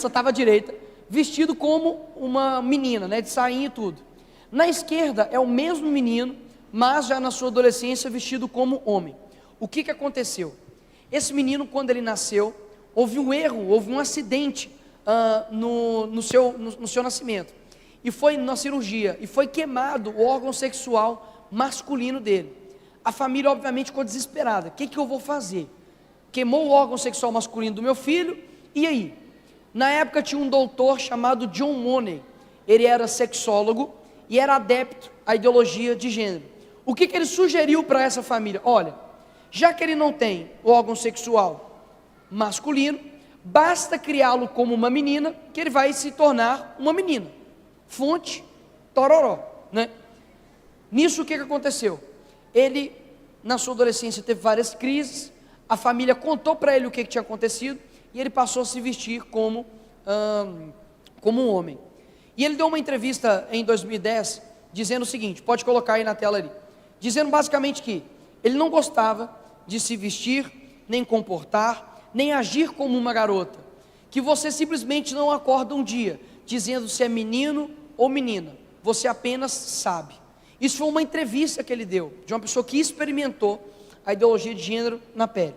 estava à direita, vestido como uma menina, né, de sainha e tudo. Na esquerda é o mesmo menino, mas já na sua adolescência vestido como homem. O que aconteceu? Esse menino, quando ele nasceu, houve um erro, houve um acidente no seu nascimento. E foi na cirurgia, e foi queimado o órgão sexual masculino dele. A família obviamente ficou desesperada. O que eu vou fazer? Queimou o órgão sexual masculino do meu filho, e aí? Na época tinha um doutor chamado John Money. Ele era sexólogo e era adepto à ideologia de gênero. O que ele sugeriu para essa família? Olha, já que ele não tem o órgão sexual masculino, basta criá-lo como uma menina, que ele vai se tornar uma menina. Fonte, tororó, né? Nisso o que aconteceu? Ele, na sua adolescência, teve várias crises, a família contou para ele o que tinha acontecido, e ele passou a se vestir como um homem. E ele deu uma entrevista em 2010, dizendo o seguinte, pode colocar aí na tela ali, dizendo basicamente que ele não gostava de se vestir, nem comportar, nem agir como uma garota, que você simplesmente não acorda um dia, dizendo se é menino ou menina, você apenas sabe. Isso foi uma entrevista que ele deu, de uma pessoa que experimentou a ideologia de gênero na pele.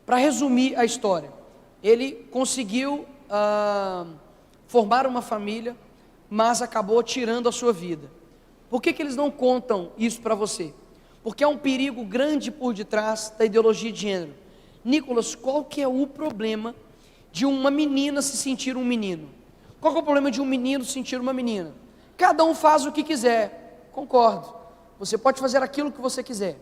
Para resumir a história, ele conseguiu formar uma família, mas acabou tirando a sua vida. Por que eles não contam isso para você? Porque há um perigo grande por detrás da ideologia de gênero. Nicolas, qual que é o problema de uma menina se sentir um menino? Qual que é o problema de um menino se sentir uma menina? Cada um faz o que quiser, concordo. Você pode fazer aquilo que você quiser,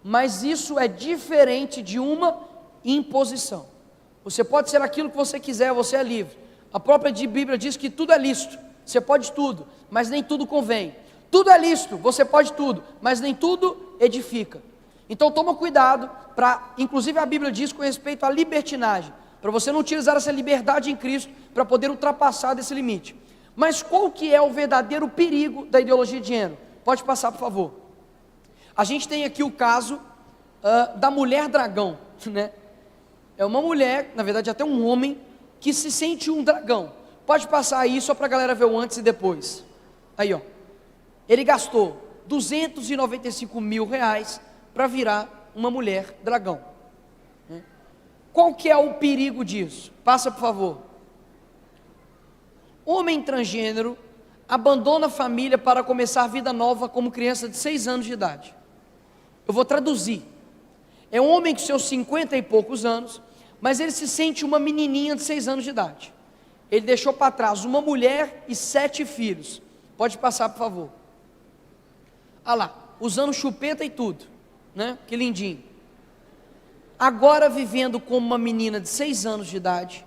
mas isso é diferente de uma imposição. Você pode ser aquilo que você quiser, você é livre. A própria Bíblia diz que tudo é lícito, você pode tudo, mas nem tudo convém. Tudo é lícito, você pode tudo, mas nem tudo edifica. Então toma cuidado, inclusive a Bíblia diz com respeito à libertinagem, para você não utilizar essa liberdade em Cristo, para poder ultrapassar desse limite. Mas qual que é o verdadeiro perigo da ideologia de gênero? Pode passar, por favor. A gente tem aqui o caso da mulher dragão, né? É uma mulher, na verdade até um homem, que se sente um dragão. Pode passar aí, só para a galera ver o antes e depois. Aí ó, ele gastou 295 mil reais para virar uma mulher dragão. Qual que é o perigo disso? Passa, por favor. Homem transgênero abandona a família para começar vida nova como criança de 6 anos de idade. Eu vou traduzir. É um homem com seus 50 e poucos anos, mas ele se sente uma menininha de 6 anos de idade. Ele deixou para trás uma mulher e 7 filhos. Pode passar, por favor. Ah lá, usando chupeta e tudo, né? Que lindinho. Agora vivendo como uma menina de 6 anos de idade,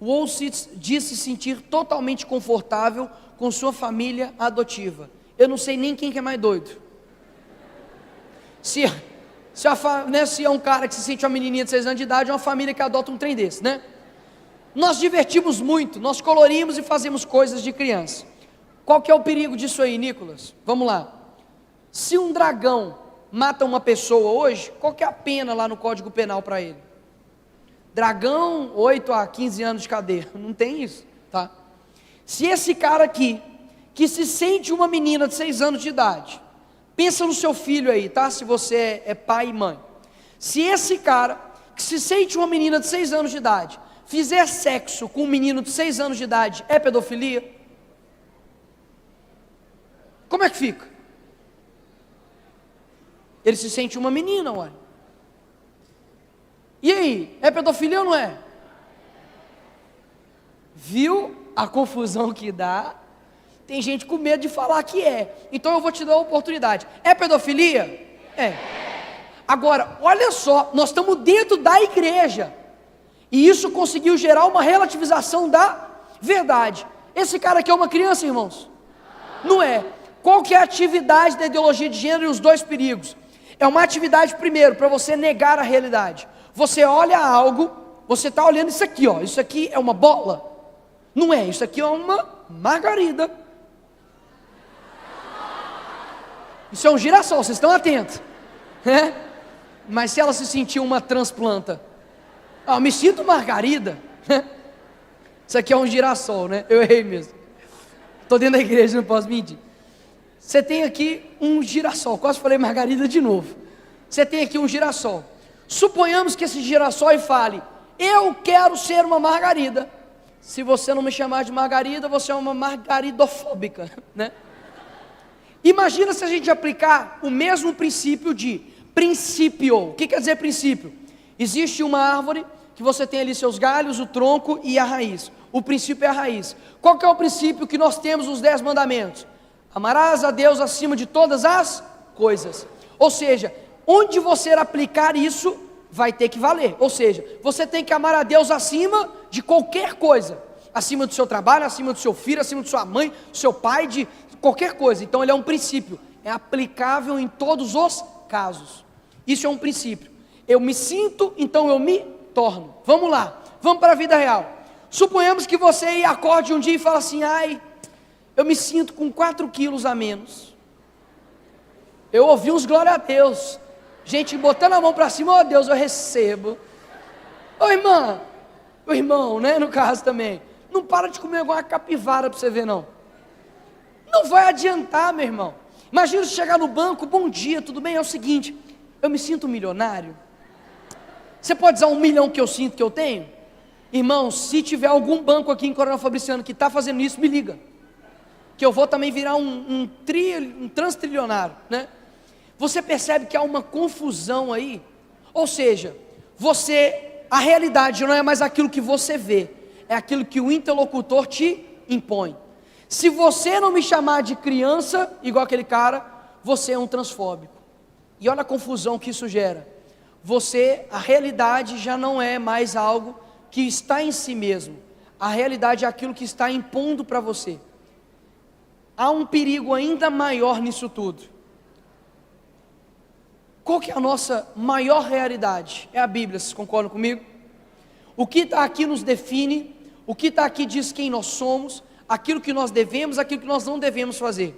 Wolsitz diz se sentir totalmente confortável com sua família adotiva. Eu não sei nem quem que é mais doido. Se é um cara que se sente uma menininha de 6 anos de idade, é uma família que adota um trem desse, né? Nós divertimos muito, nós colorimos e fazemos coisas de criança. Qual que é o perigo disso aí, Nicolas? Vamos lá. Se um dragão mata uma pessoa hoje, qual que é a pena lá no Código Penal para ele? Dragão, 8 a 15 anos de cadeia. Não tem isso, tá? Se esse cara aqui, que se sente uma menina de 6 anos de idade, pensa no seu filho aí, tá? Se você é pai e mãe. Se esse cara, que se sente uma menina de 6 anos de idade, fizer sexo com um menino de 6 anos de idade, é pedofilia? Como é que fica? Ele se sente uma menina, olha. E aí, é pedofilia ou não é? Viu a confusão que dá? Tem gente com medo de falar que é. Então eu vou te dar a oportunidade. É pedofilia? É. Agora, olha só, nós estamos dentro da igreja. E isso conseguiu gerar uma relativização da verdade. Esse cara aqui é uma criança, irmãos? Não é. Qual que é a atividade da ideologia de gênero e os dois perigos? É uma atividade, primeiro, para você negar a realidade. Você olha algo, você está olhando isso aqui, ó. Isso aqui é uma bola? Não é, isso aqui é uma margarida. Isso é um girassol, vocês estão atentos, né? Mas se ela se sentir uma transplanta, eu me sinto margarida. Isso aqui é um girassol, né? Eu errei mesmo. Estou dentro da igreja, não posso mentir. Você tem aqui um girassol, quase falei margarida de novo. Você tem aqui um girassol. Suponhamos que esse girassol fale: eu quero ser uma margarida. Se você não me chamar de margarida, você é uma margaridofóbica, né? Imagina se a gente aplicar o mesmo princípio de princípio. O que quer dizer princípio? Existe uma árvore que você tem ali seus galhos, o tronco e a raiz. O princípio é a raiz. Qual que é o princípio que nós temos nos 10 mandamentos? Amarás a Deus acima de todas as coisas. Ou seja, onde você aplicar isso, vai ter que valer. Ou seja, você tem que amar a Deus acima de qualquer coisa. Acima do seu trabalho, acima do seu filho, acima de sua mãe, do seu pai, de qualquer coisa. Então ele é um princípio. É aplicável em todos os casos. Isso é um princípio. Eu me sinto, então eu me torno. Vamos lá, vamos para a vida real. Suponhamos que você acorde um dia e fala assim: ai, eu me sinto com 4 quilos a menos. Eu ouvi uns glória a Deus, gente botando a mão para cima: ó Deus, eu recebo. Ô irmã, o irmão, né, no caso também, não para de comer igual uma capivara para você ver não. Não vai adiantar, meu irmão. Imagina você chegar no banco: bom dia, tudo bem? É o seguinte, eu me sinto milionário. Você pode dizer 1 milhão que eu sinto que eu tenho? Irmão, se tiver algum banco aqui em Coronel Fabriciano que está fazendo isso, me liga, que eu vou também virar um transtrilionário, né? Você percebe que há uma confusão aí, ou seja, a realidade não é mais aquilo que você vê, é aquilo que o interlocutor te impõe. Se você não me chamar de criança, igual aquele cara, você é um transfóbico. E olha a confusão que isso gera. A realidade já não é mais algo que está em si mesmo. A realidade é aquilo que está impondo para você. Há um perigo ainda maior nisso tudo. Qual que é a nossa maior realidade? É a Bíblia, vocês concordam comigo? O que está aqui nos define, o que está aqui diz quem nós somos, aquilo que nós devemos, aquilo que nós não devemos fazer.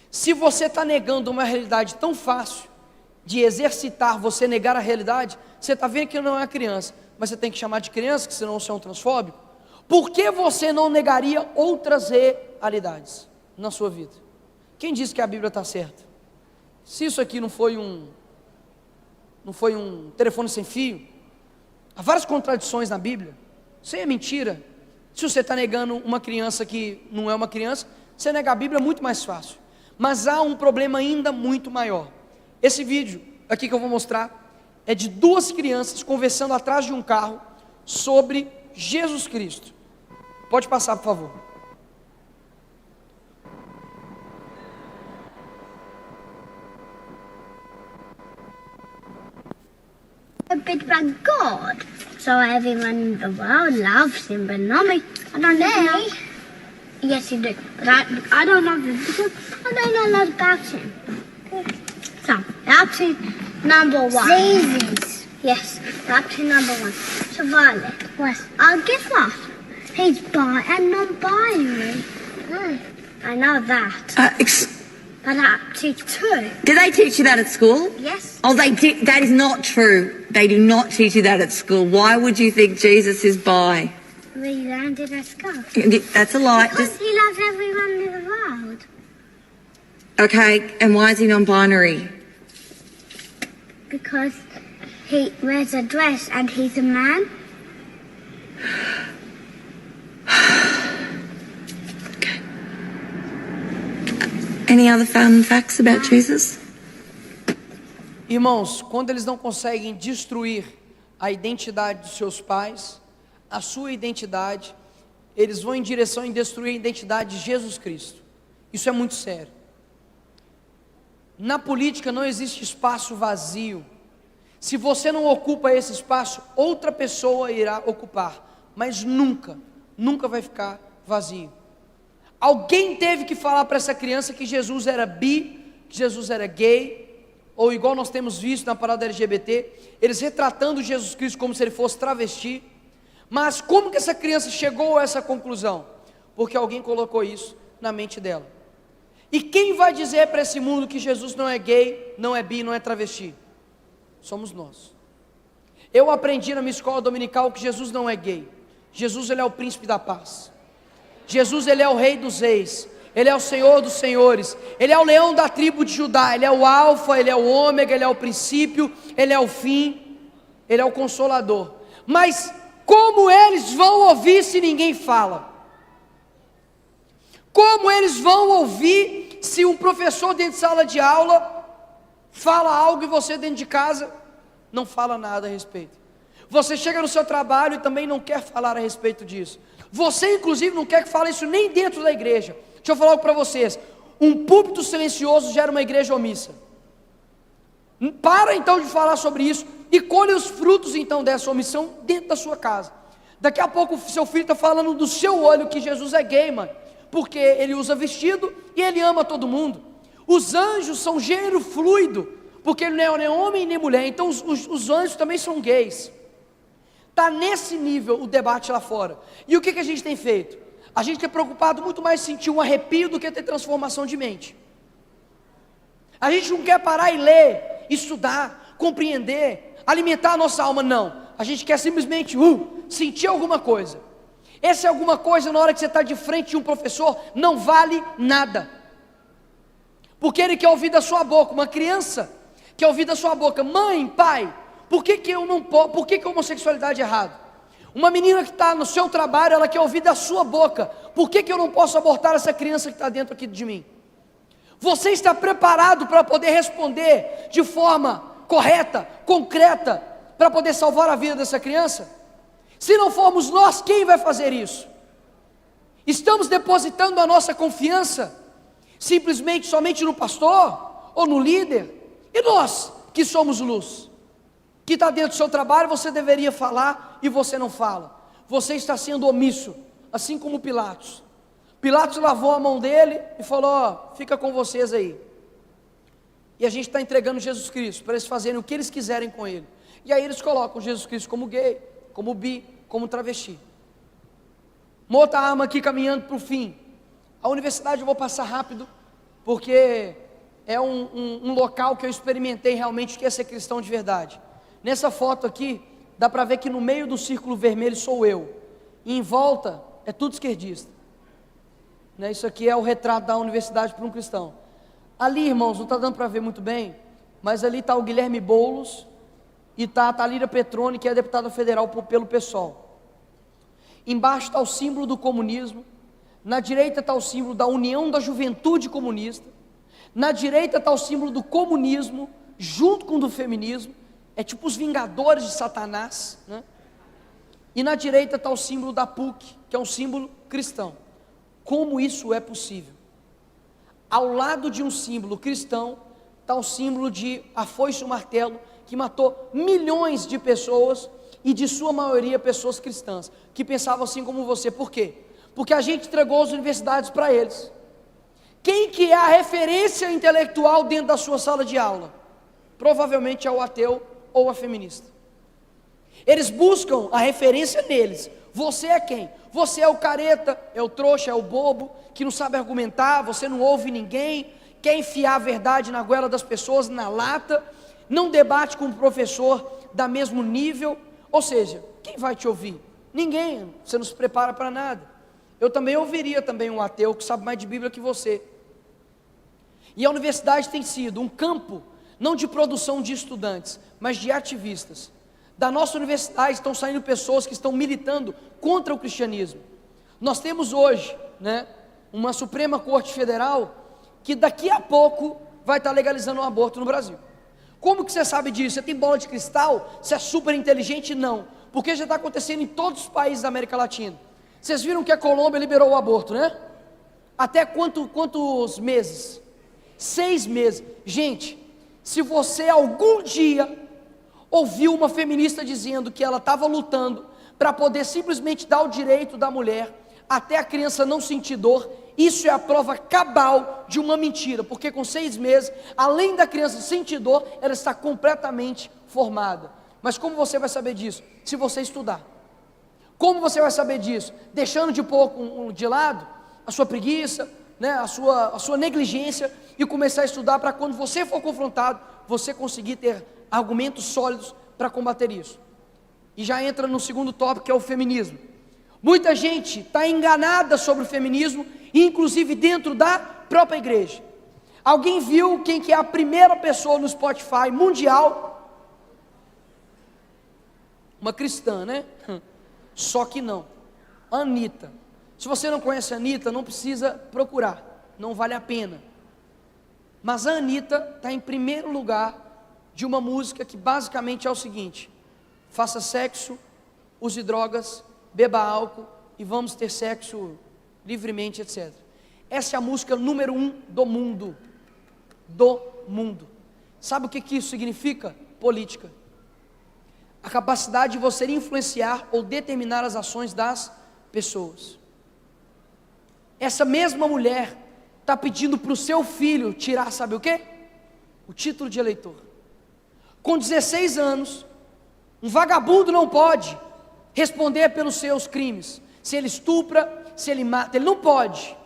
Se você está negando uma realidade tão fácil de exercitar, você negar a realidade, você está vendo que não é uma criança, mas você tem que chamar de criança, que senão você é um transfóbico. Por que você não negaria outras realidades na sua vida? Quem disse que a Bíblia está certa? Se isso aqui não foi um telefone sem fio, há várias contradições na Bíblia. Isso aí é mentira. Se você está negando uma criança que não é uma criança, você negar a Bíblia é muito mais fácil. Mas há um problema ainda muito maior. Esse vídeo aqui que eu vou mostrar é de 2 crianças conversando atrás de um carro sobre Jesus Cristo. Pode passar, por favor. A bit about God, so everyone in the world loves him, but not me. I don't know. Yes, you do. But I don't love him because I don't know a lot about him. So, option number 1. Daisies. Yes, option number 1. So, Violet. What? Guess what? He's bi and non-binary. I know that. But option 2. Do they teach you that at school? Yes. Oh, that is not true. They do not teach you that at school. Why would you think Jesus is bi? We learned it at school. That's a lie. Because he loves everyone in the world. Okay, and why is he non-binary? Because he wears a dress and he's a man. Okay. Any other fun facts about Jesus? Irmãos, quando eles não conseguem destruir a identidade dos seus pais, a sua identidade, eles vão em direção em destruir a identidade de Jesus Cristo. Isso é muito sério. Na política não existe espaço vazio. Se você não ocupa esse espaço, outra pessoa irá ocupar, mas nunca vai ficar vazio. Alguém teve que falar para essa criança que Jesus era bi, que Jesus era gay, ou igual nós temos visto na parada LGBT, eles retratando Jesus Cristo como se ele fosse travesti. Mas como que essa criança chegou a essa conclusão? Porque alguém colocou isso na mente dela. E quem vai dizer para esse mundo que Jesus não é gay, não é bi, não é travesti? Somos nós. Eu aprendi na minha escola dominical que Jesus não é gay. Jesus, ele é o príncipe da paz. Jesus, ele é o rei dos reis. Ele é o Senhor dos senhores. Ele é o leão da tribo de Judá. Ele é o alfa, ele é o ômega, ele é o princípio, ele é o fim, ele é o consolador. Mas como eles vão ouvir se ninguém fala? Como eles vão ouvir se um professor dentro de sala de aula fala algo e você dentro de casa não fala nada a respeito? Você chega no seu trabalho e também não quer falar a respeito disso. Você inclusive não quer que fale isso nem dentro da igreja. Deixa eu falar algo para vocês. Um púlpito silencioso gera uma igreja omissa. Para então de falar sobre isso e colhe os frutos então dessa omissão dentro da sua casa. Daqui a pouco o seu filho está falando do seu olho que Jesus é gay, mano, porque ele usa vestido e ele ama todo mundo. Os anjos são gênero fluido, porque ele não é nem homem nem mulher, então os anjos também são gays. Está nesse nível o debate lá fora. E o que a gente tem feito? A gente é preocupado muito mais em sentir um arrepio do que ter transformação de mente. A gente não quer parar e ler, estudar, compreender, alimentar a nossa alma, não. A gente quer simplesmente sentir alguma coisa. Essa alguma coisa, na hora que você está de frente de um professor, não vale nada. Porque ele quer ouvir da sua boca. Uma criança quer ouvir da sua boca: mãe, pai, Por que eu não posso? Por que a homossexualidade é errado? Uma menina que está no seu trabalho, ela quer ouvir da sua boca. Por que eu não posso abortar essa criança que está dentro aqui de mim? Você está preparado para poder responder de forma correta, concreta, para poder salvar a vida dessa criança? Se não formos nós, quem vai fazer isso? Estamos depositando a nossa confiança simplesmente somente no pastor ou no líder? E nós que somos luz, que está dentro do seu trabalho, você deveria falar e você não fala. Você está sendo omisso, assim como Pilatos. Pilatos lavou a mão dele e falou: ó, fica com vocês aí. E a gente está entregando Jesus Cristo para eles fazerem o que eles quiserem com ele. E aí eles colocam Jesus Cristo como gay, como bi, como travesti. Uma outra arma aqui caminhando para o fim. A universidade eu vou passar rápido, porque é um local que eu experimentei realmente o que é ser cristão de verdade. Nessa foto aqui, dá para ver que no meio do círculo vermelho sou eu, e em volta é tudo esquerdista, né? Isso aqui é o retrato da universidade para um cristão. Ali, irmãos, não está dando para ver muito bem, mas ali está o Guilherme Boulos, e está a Thalíria Petroni, que é deputada federal pelo PSOL. Embaixo está o símbolo do comunismo, na direita está o símbolo da União da Juventude Comunista, na direita está o símbolo do comunismo, junto com o do feminismo, é tipo os vingadores de Satanás, né? E na direita está o símbolo da PUC, que é um símbolo cristão. Como isso é possível? Ao lado de um símbolo cristão, está o símbolo de a foice e o martelo, que matou milhões de pessoas, e de sua maioria pessoas cristãs, que pensavam assim como você. Por quê? Porque a gente entregou as universidades para eles. Quem que é a referência intelectual dentro da sua sala de aula? Provavelmente é o ateu ou a feminista. Eles buscam a referência neles. Você é quem? Você é o careta, é o trouxa, é o bobo, que não sabe argumentar, você não ouve ninguém, quer enfiar a verdade na goela das pessoas, na lata, não debate com o professor da mesmo nível. Ou seja, quem vai te ouvir? Ninguém. Você não se prepara para nada. Eu também ouviria também um ateu que sabe mais de Bíblia que você. E a universidade tem sido um campo, não de produção de estudantes, mas de ativistas. Da nossa universidade estão saindo pessoas que estão militando contra o cristianismo. Nós temos hoje, né, uma Suprema Corte Federal que daqui a pouco vai estar legalizando o aborto no Brasil. Como que você sabe disso? Você tem bola de cristal? Você é super inteligente? Não, porque já está acontecendo em todos os países da América Latina. Vocês viram que a Colômbia liberou o aborto, né? Até quantos meses? 6 meses. Gente, se você algum dia ouviu uma feminista dizendo que ela estava lutando para poder simplesmente dar o direito da mulher até a criança não sentir dor, isso é a prova cabal de uma mentira, porque com 6 meses, além da criança sentir dor, ela está completamente formada. Mas como você vai saber disso? Se você estudar. Como você vai saber disso? Deixando de pouco de lado a sua preguiça, né, a sua negligência, e começar a estudar para quando você for confrontado, você conseguir ter argumentos sólidos para combater isso. E já entra no segundo tópico, que é o feminismo. Muita gente está enganada sobre o feminismo, inclusive dentro da própria igreja. Alguém viu quem que é a primeira pessoa no Spotify mundial? Uma cristã, né? Só que não. Anitta. Se você não conhece a Anitta, não precisa procurar, não vale a pena. Mas a Anitta está em primeiro lugar de uma música que basicamente é o seguinte: faça sexo, use drogas, beba álcool e vamos ter sexo livremente, etc. Essa é a música número 1 do mundo. Do mundo. Sabe o que isso significa? Política. A capacidade de você influenciar ou determinar as ações das pessoas. Essa mesma mulher está pedindo para o seu filho tirar, sabe o quê? O título de eleitor. Com 16 anos, um vagabundo não pode responder pelos seus crimes. Se ele estupra, se ele mata, ele não pode.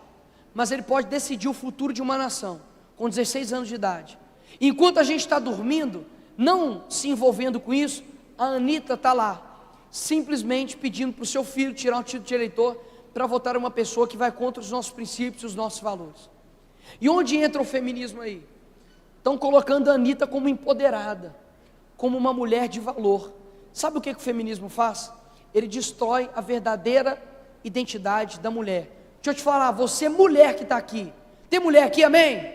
Mas ele pode decidir o futuro de uma nação, com 16 anos de idade. E enquanto a gente está dormindo, não se envolvendo com isso, a Anitta está lá, simplesmente pedindo para o seu filho tirar um título de eleitor, para votar uma pessoa que vai contra os nossos princípios e os nossos valores. E onde entra o feminismo aí? Estão colocando a Anitta como empoderada, como uma mulher de valor. Sabe o que o feminismo faz? Ele destrói a verdadeira identidade da mulher. Deixa eu te falar, você mulher que está aqui, tem mulher aqui, amém?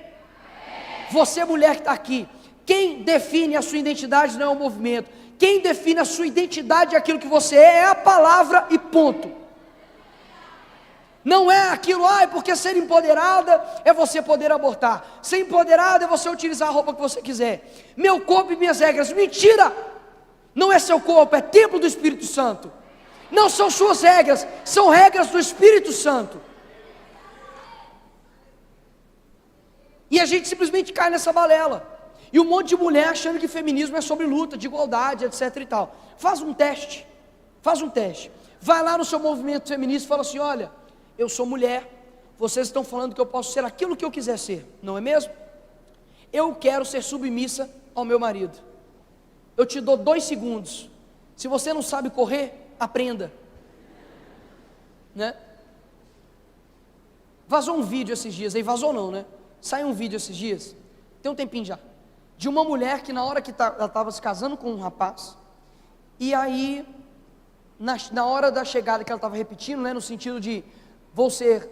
Você mulher que está aqui, quem define a sua identidade não é o movimento, quem define a sua identidade é aquilo que você é a palavra e ponto. Não é aquilo, porque ser empoderada é você poder abortar, ser empoderada é você utilizar a roupa que você quiser, meu corpo e minhas regras. Mentira! Não é seu corpo, é templo do Espírito Santo. Não são suas regras, são regras do Espírito Santo. E a gente simplesmente cai nessa balela. E um monte de mulher achando que feminismo é sobre luta, de igualdade, etc e tal. Faz um teste. Vai lá no seu movimento feminista e fala assim: olha, eu sou mulher, vocês estão falando que eu posso ser aquilo que eu quiser ser, não é mesmo? Eu quero ser submissa ao meu marido. Eu te dou 2 segundos. Se você não sabe correr, aprenda, né? Vazou um vídeo esses dias, aí vazou não, né? Saiu um vídeo esses dias, tem um tempinho já, de uma mulher que na hora que ela estava se casando com um rapaz, e aí, na hora da chegada que ela estava repetindo, né? No sentido de,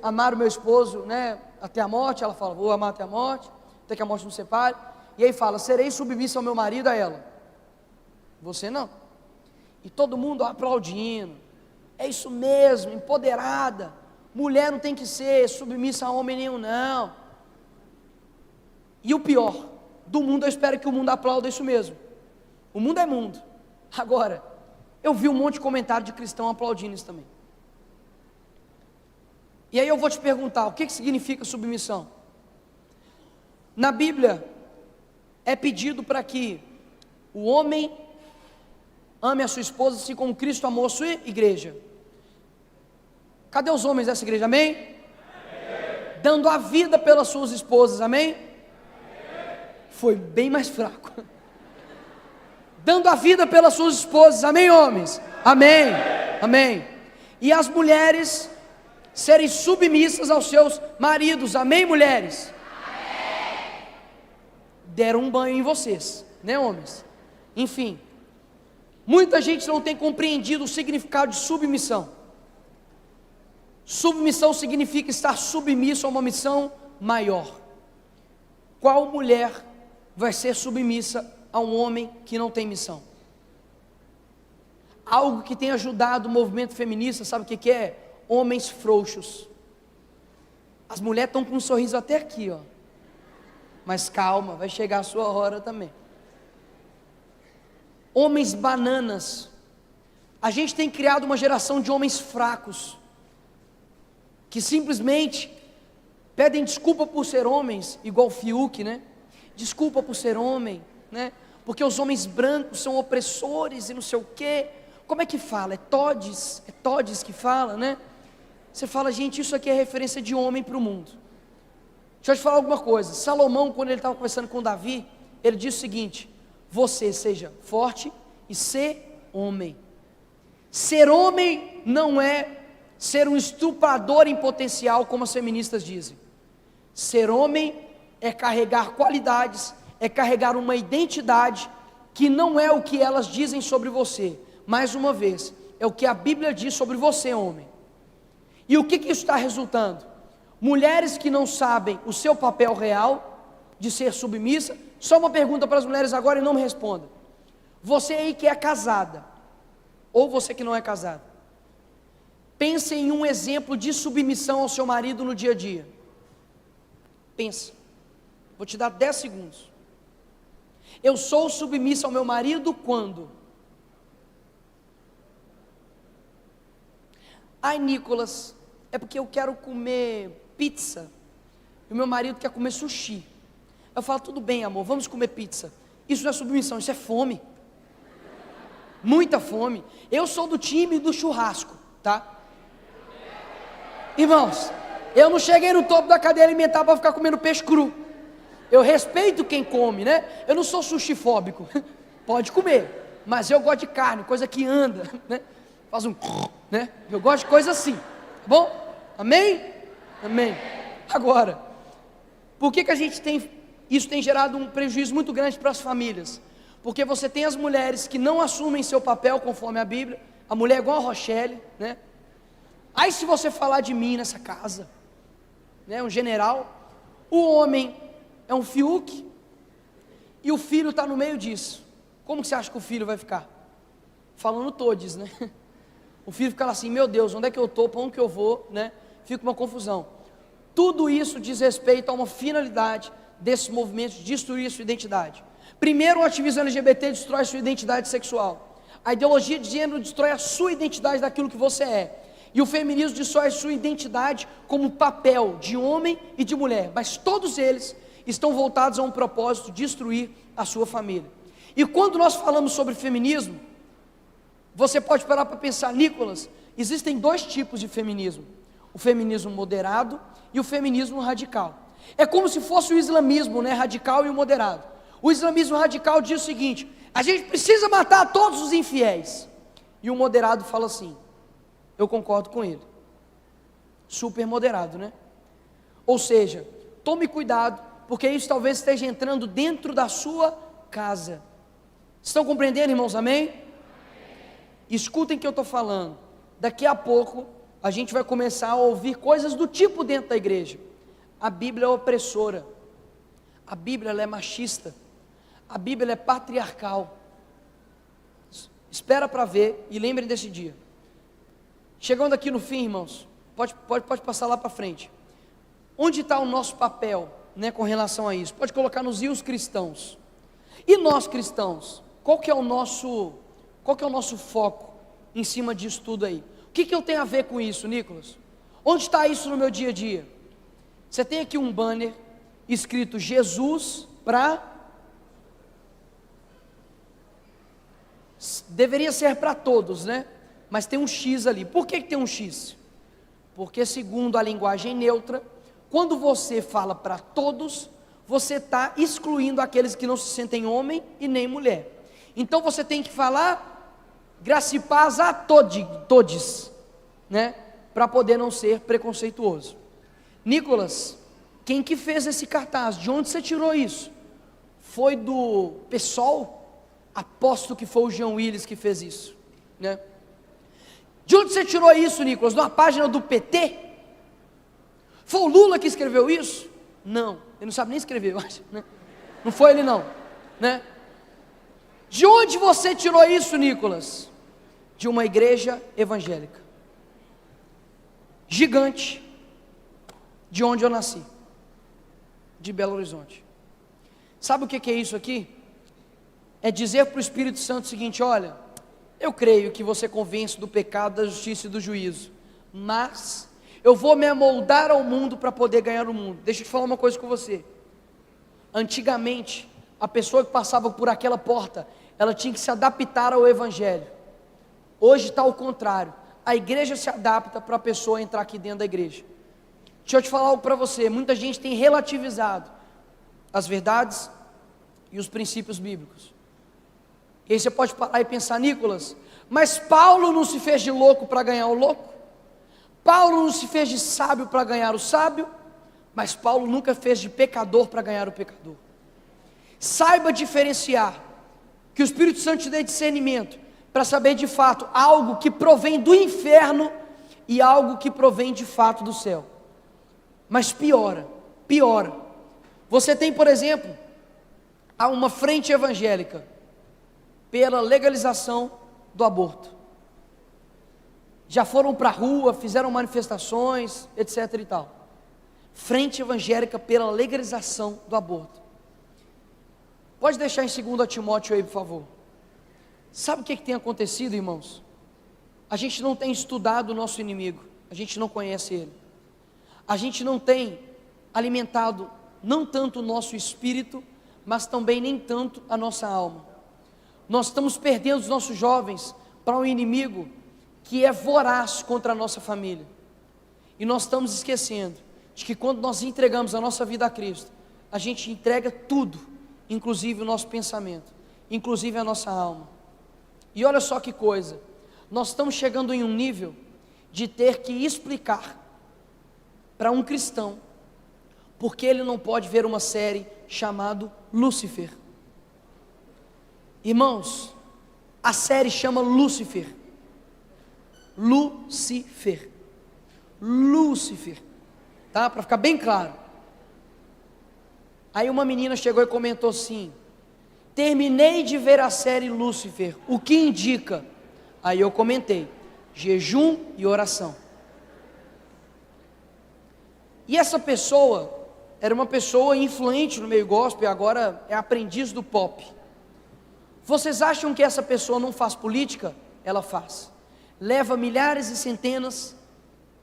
amar o meu esposo, né? Até a morte, ela fala, vou amar até a morte, até que a morte nos separe, e aí fala, serei submissa ao meu marido, a ela. Você não. E todo mundo aplaudindo, é isso mesmo, empoderada, mulher não tem que ser submissa a homem nenhum não. E o pior do mundo, eu espero que o mundo aplauda isso mesmo, o mundo é mundo. Agora, eu vi um monte de comentário de cristão aplaudindo isso também. E aí eu vou te perguntar, o que significa submissão? Na Bíblia, é pedido para que o homem ame a sua esposa assim como Cristo amou a sua igreja. Cadê os homens dessa igreja, amém? Amém. Dando a vida pelas suas esposas, amém? Amém. Foi bem mais fraco. Dando a vida pelas suas esposas, amém, homens? Amém. Amém. E as mulheres serem submissas aos seus maridos, amém, mulheres? Amém. Deram um banho em vocês, né, homens? Enfim, muita gente não tem compreendido o significado de submissão. Submissão significa estar submisso a uma missão maior. Qual mulher vai ser submissa a um homem que não tem missão? Algo que tem ajudado o movimento feminista, sabe o que é? Homens frouxos. As mulheres estão com um sorriso até aqui, ó. Mas calma, vai chegar a sua hora também. Homens bananas. A gente tem criado uma geração de homens fracos, que simplesmente pedem desculpa por ser homens, igual Fiuk, né? Desculpa por ser homem, né? Porque os homens brancos são opressores e não sei o quê. Como é que fala? É Todes que fala, né? Você fala, gente, isso aqui é referência de homem para o mundo. Deixa eu te falar alguma coisa. Salomão, quando ele estava conversando com Davi, ele disse o seguinte: você seja forte e ser homem. Ser homem não é ser um estuprador em potencial, como as feministas dizem. Ser homem é carregar qualidades, é carregar uma identidade que não é o que elas dizem sobre você. Mais uma vez, é o que a Bíblia diz sobre você, homem. E o que isso está resultando? Mulheres que não sabem o seu papel real de ser submissa. Só uma pergunta para as mulheres agora e não me responda. Você aí que é casada, ou você que não é casada, pense em um exemplo de submissão ao seu marido no dia a dia. Pensa. Vou te dar 10 segundos. Eu sou submissa ao meu marido quando? Ai, Nicolas, é porque eu quero comer pizza e o meu marido quer comer sushi. Eu falo, tudo bem, amor, vamos comer pizza. Isso não é submissão, isso é fome. Muita fome. Eu sou do time do churrasco, tá? Irmãos, eu não cheguei no topo da cadeia alimentar para ficar comendo peixe cru. Eu respeito quem come, né? Eu não sou sushi-fóbico. Pode comer, mas eu gosto de carne, coisa que anda, né? Faz um, né? Eu gosto de coisa assim, tá bom? Amém? Amém. Agora, por que a gente tem, isso tem gerado um prejuízo muito grande para as famílias? porque você tem as mulheres que não assumem seu papel conforme a Bíblia, a mulher é igual a Rochelle, né? Aí se você falar de mim nessa casa, né, um general, o homem é um Fiuk, e o filho está no meio disso. Como que você acha que o filho vai ficar? Falando todes, né? O filho fica lá assim, meu Deus, onde é que eu estou, para onde que eu vou, né? Fica uma confusão. Tudo isso diz respeito a uma finalidade desses movimentos de destruir a sua identidade. Primeiro, o ativismo LGBT destrói a sua identidade sexual. A ideologia de gênero destrói a sua identidade daquilo que você é. E o feminismo destrói a sua identidade como papel de homem e de mulher. Mas todos eles estão voltados a um propósito de destruir a sua família. E quando nós falamos sobre feminismo, você pode parar para pensar, Nicolas, existem dois tipos de feminismo. O feminismo moderado e o feminismo radical. É como se fosse o islamismo, né, radical e o moderado. O islamismo radical diz o seguinte: a gente precisa matar todos os infiéis. E o moderado fala assim, eu concordo com ele. Super moderado, né? Ou seja, tome cuidado, porque isso talvez esteja entrando dentro da sua casa. Estão compreendendo, irmãos? Amém? Escutem o que eu estou falando. Daqui a pouco a gente vai começar a ouvir coisas do tipo dentro da igreja. A Bíblia é opressora, a Bíblia ela é machista, a Bíblia ela é patriarcal. Espera para ver e lembrem desse dia. Chegando aqui no fim, irmãos, pode passar lá para frente. Onde está o nosso papel, né, com relação a isso? Pode colocar nos e os cristãos. E nós cristãos, qual que é o nosso foco em cima disso tudo aí? O que eu tenho a ver com isso, Nicolas? Onde está isso no meu dia a dia? Você tem aqui um banner escrito Jesus deveria ser para todos, né? Mas tem um X ali. Por que tem um X? Porque segundo a linguagem neutra, quando você fala para todos, você está excluindo aqueles que não se sentem homem e nem mulher. Então você tem que falar graça e paz a todes, né? Para poder não ser preconceituoso. Nicolas, quem que fez esse cartaz? De onde você tirou isso? Foi do PSOL? Aposto que foi o Jean Willis que fez isso, né? De onde você tirou isso, Nicolas? De uma página do PT? Foi o Lula que escreveu isso? Não, ele não sabe nem escrever, eu acho, né? Não foi ele não, né? De onde você tirou isso, Nicolas? De uma igreja evangélica gigante, de onde eu nasci, de Belo Horizonte. Sabe o que é isso aqui? É dizer para o Espírito Santo o seguinte: olha, eu creio que você convence do pecado, da justiça e do juízo, mas eu vou me amoldar ao mundo para poder ganhar o mundo. Deixa eu te falar uma coisa com você. Antigamente, a pessoa que passava por aquela porta, ela tinha que se adaptar ao evangelho. Hoje está ao contrário, a igreja se adapta para a pessoa entrar aqui dentro da igreja. Deixa eu te falar algo para você, muita gente tem relativizado as verdades e os princípios bíblicos. E aí você pode parar e pensar: Nicolas, mas Paulo não se fez de louco para ganhar o louco? Paulo não se fez de sábio para ganhar o sábio? Mas Paulo nunca fez de pecador para ganhar o pecador. Saiba diferenciar, que o Espírito Santo te dê discernimento, para saber de fato algo que provém do inferno e algo que provém de fato do céu. Mas piora. Você tem, por exemplo, uma frente evangélica pela legalização do aborto. Já foram para a rua, fizeram manifestações, etc e tal. Frente evangélica pela legalização do aborto. Pode deixar em 2 Timóteo aí, por favor. Sabe o que tem acontecido, irmãos? A gente não tem estudado o nosso inimigo, a gente não conhece ele. A gente não tem alimentado não tanto o nosso espírito, mas também nem tanto a nossa alma. Nós estamos perdendo os nossos jovens para um inimigo que é voraz contra a nossa família. E nós estamos esquecendo de que quando nós entregamos a nossa vida a Cristo, a gente entrega tudo, inclusive o nosso pensamento, inclusive a nossa alma. E olha só que coisa, nós estamos chegando em um nível de ter que explicar para um cristão porque ele não pode ver uma série chamada Lúcifer. Irmãos, a série chama Lúcifer. Lúcifer. Lúcifer. Tá? Para ficar bem claro. Aí uma menina chegou e comentou assim: terminei de ver a série Lúcifer, o que indica? Aí eu comentei: jejum e oração. E essa pessoa era uma pessoa influente no meio gospel e agora é aprendiz do pop. Vocês acham que essa pessoa não faz política? Ela faz. Leva milhares e centenas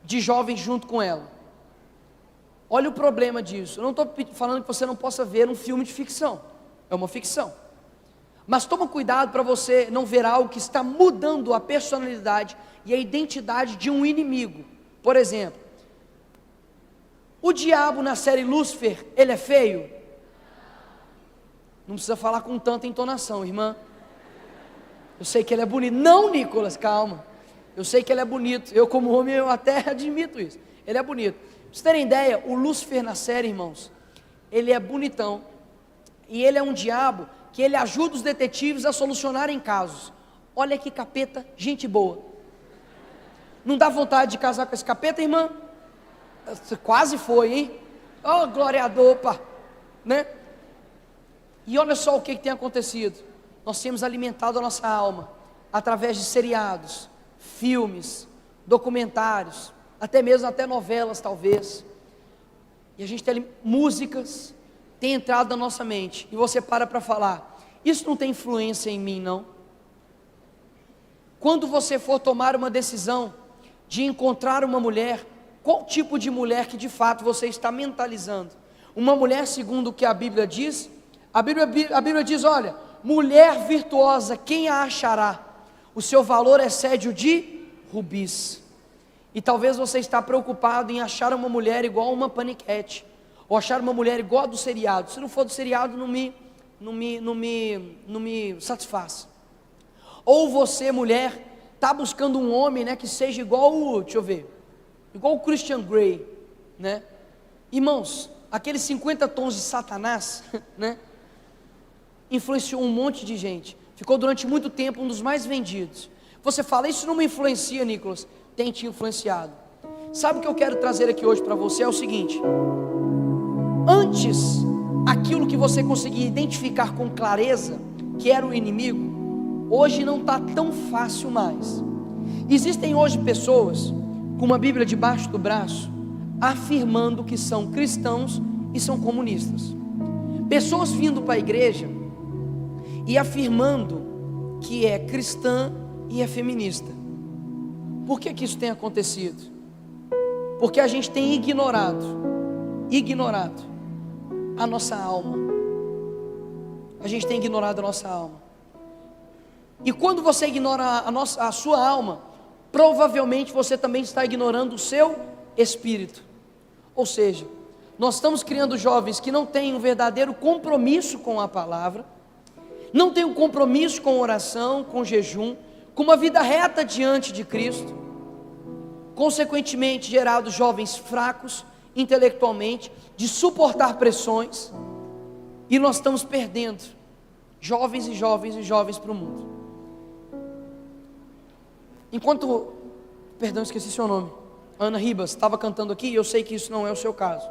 de jovens junto com ela. Olha o problema disso. Eu não estou falando que você não possa ver um filme de ficção. É uma ficção. Mas toma cuidado para você não ver algo que está mudando a personalidade e a identidade de um inimigo. Por exemplo, o diabo na série Lúcifer, ele é feio? Não precisa falar com tanta entonação, irmã. Eu sei que ele é bonito. Não, Nicolas, calma. Eu sei que ele é bonito. Eu, como homem, eu até admito isso. Ele é bonito. Pra vocês terem ideia, o Lúcifer na série, irmãos, ele é bonitão. E ele é um diabo que ele ajuda os detetives a solucionarem casos. Olha que capeta, gente boa. Não dá vontade de casar com esse capeta, irmã? Você quase foi, hein? Oh, glória a Deus, pá. Né? E olha só o que tem acontecido. Nós temos alimentado a nossa alma através de seriados, filmes, documentários, até mesmo novelas talvez. E a gente tem músicas, tem entrado na nossa mente. E você para falar: isso não tem influência em mim, não? Quando você for tomar uma decisão de encontrar uma mulher, qual tipo de mulher que de fato você está mentalizando? Uma mulher segundo o que a Bíblia diz? A Bíblia diz: olha, mulher virtuosa, quem a achará? O seu valor excede o de rubis. E talvez você está preocupado em achar uma mulher igual a uma paniquete, ou achar uma mulher igual a do seriado. Se não for do seriado, não me satisfaz. Ou você, mulher, está buscando um homem, né, que seja igual o, igual o Christian Grey, né? Irmãos, aqueles 50 tons de Satanás, né, influenciou um monte de gente. Ficou durante muito tempo um dos mais vendidos. Você fala: isso não me influencia, Nicolas. Tem te influenciado. Sabe o que eu quero trazer aqui hoje para você? É o seguinte: antes, aquilo que você conseguia identificar com clareza, que era o inimigo, hoje não está tão fácil mais. Existem hoje pessoas com uma Bíblia debaixo do braço, afirmando que são cristãos e são comunistas. Pessoas vindo para a igreja e afirmando que é cristã e é feminista. Por que isso tem acontecido? Porque a gente tem ignorado a nossa alma. A gente tem ignorado a nossa alma. E quando você ignora a sua alma, provavelmente você também está ignorando o seu espírito. Ou seja, nós estamos criando jovens que não têm um verdadeiro compromisso com a palavra, não têm um compromisso com oração, com jejum, com uma vida reta diante de Cristo. Consequentemente, gerado jovens fracos intelectualmente, de suportar pressões, e nós estamos perdendo jovens e jovens e jovens para o mundo. Enquanto, perdão, esqueci seu nome, Ana Ribas estava cantando aqui, e eu sei que isso não é o seu caso,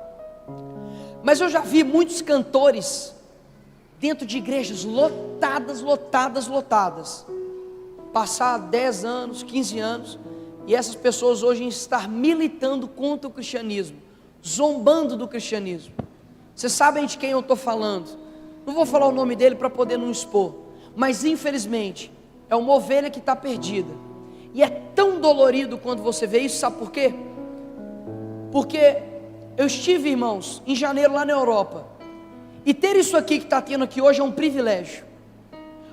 mas eu já vi muitos cantores dentro de igrejas lotadas, passar 10 anos, 15 anos, e essas pessoas hoje estar militando contra o cristianismo, zombando do cristianismo. Vocês sabem de quem eu estou falando? Não vou falar o nome dele para poder não expor, mas infelizmente é uma ovelha que está perdida. E é tão dolorido quando você vê isso. Sabe por quê? Porque eu estive, irmãos, em janeiro lá na Europa, e ter isso aqui que está tendo aqui hoje é um privilégio.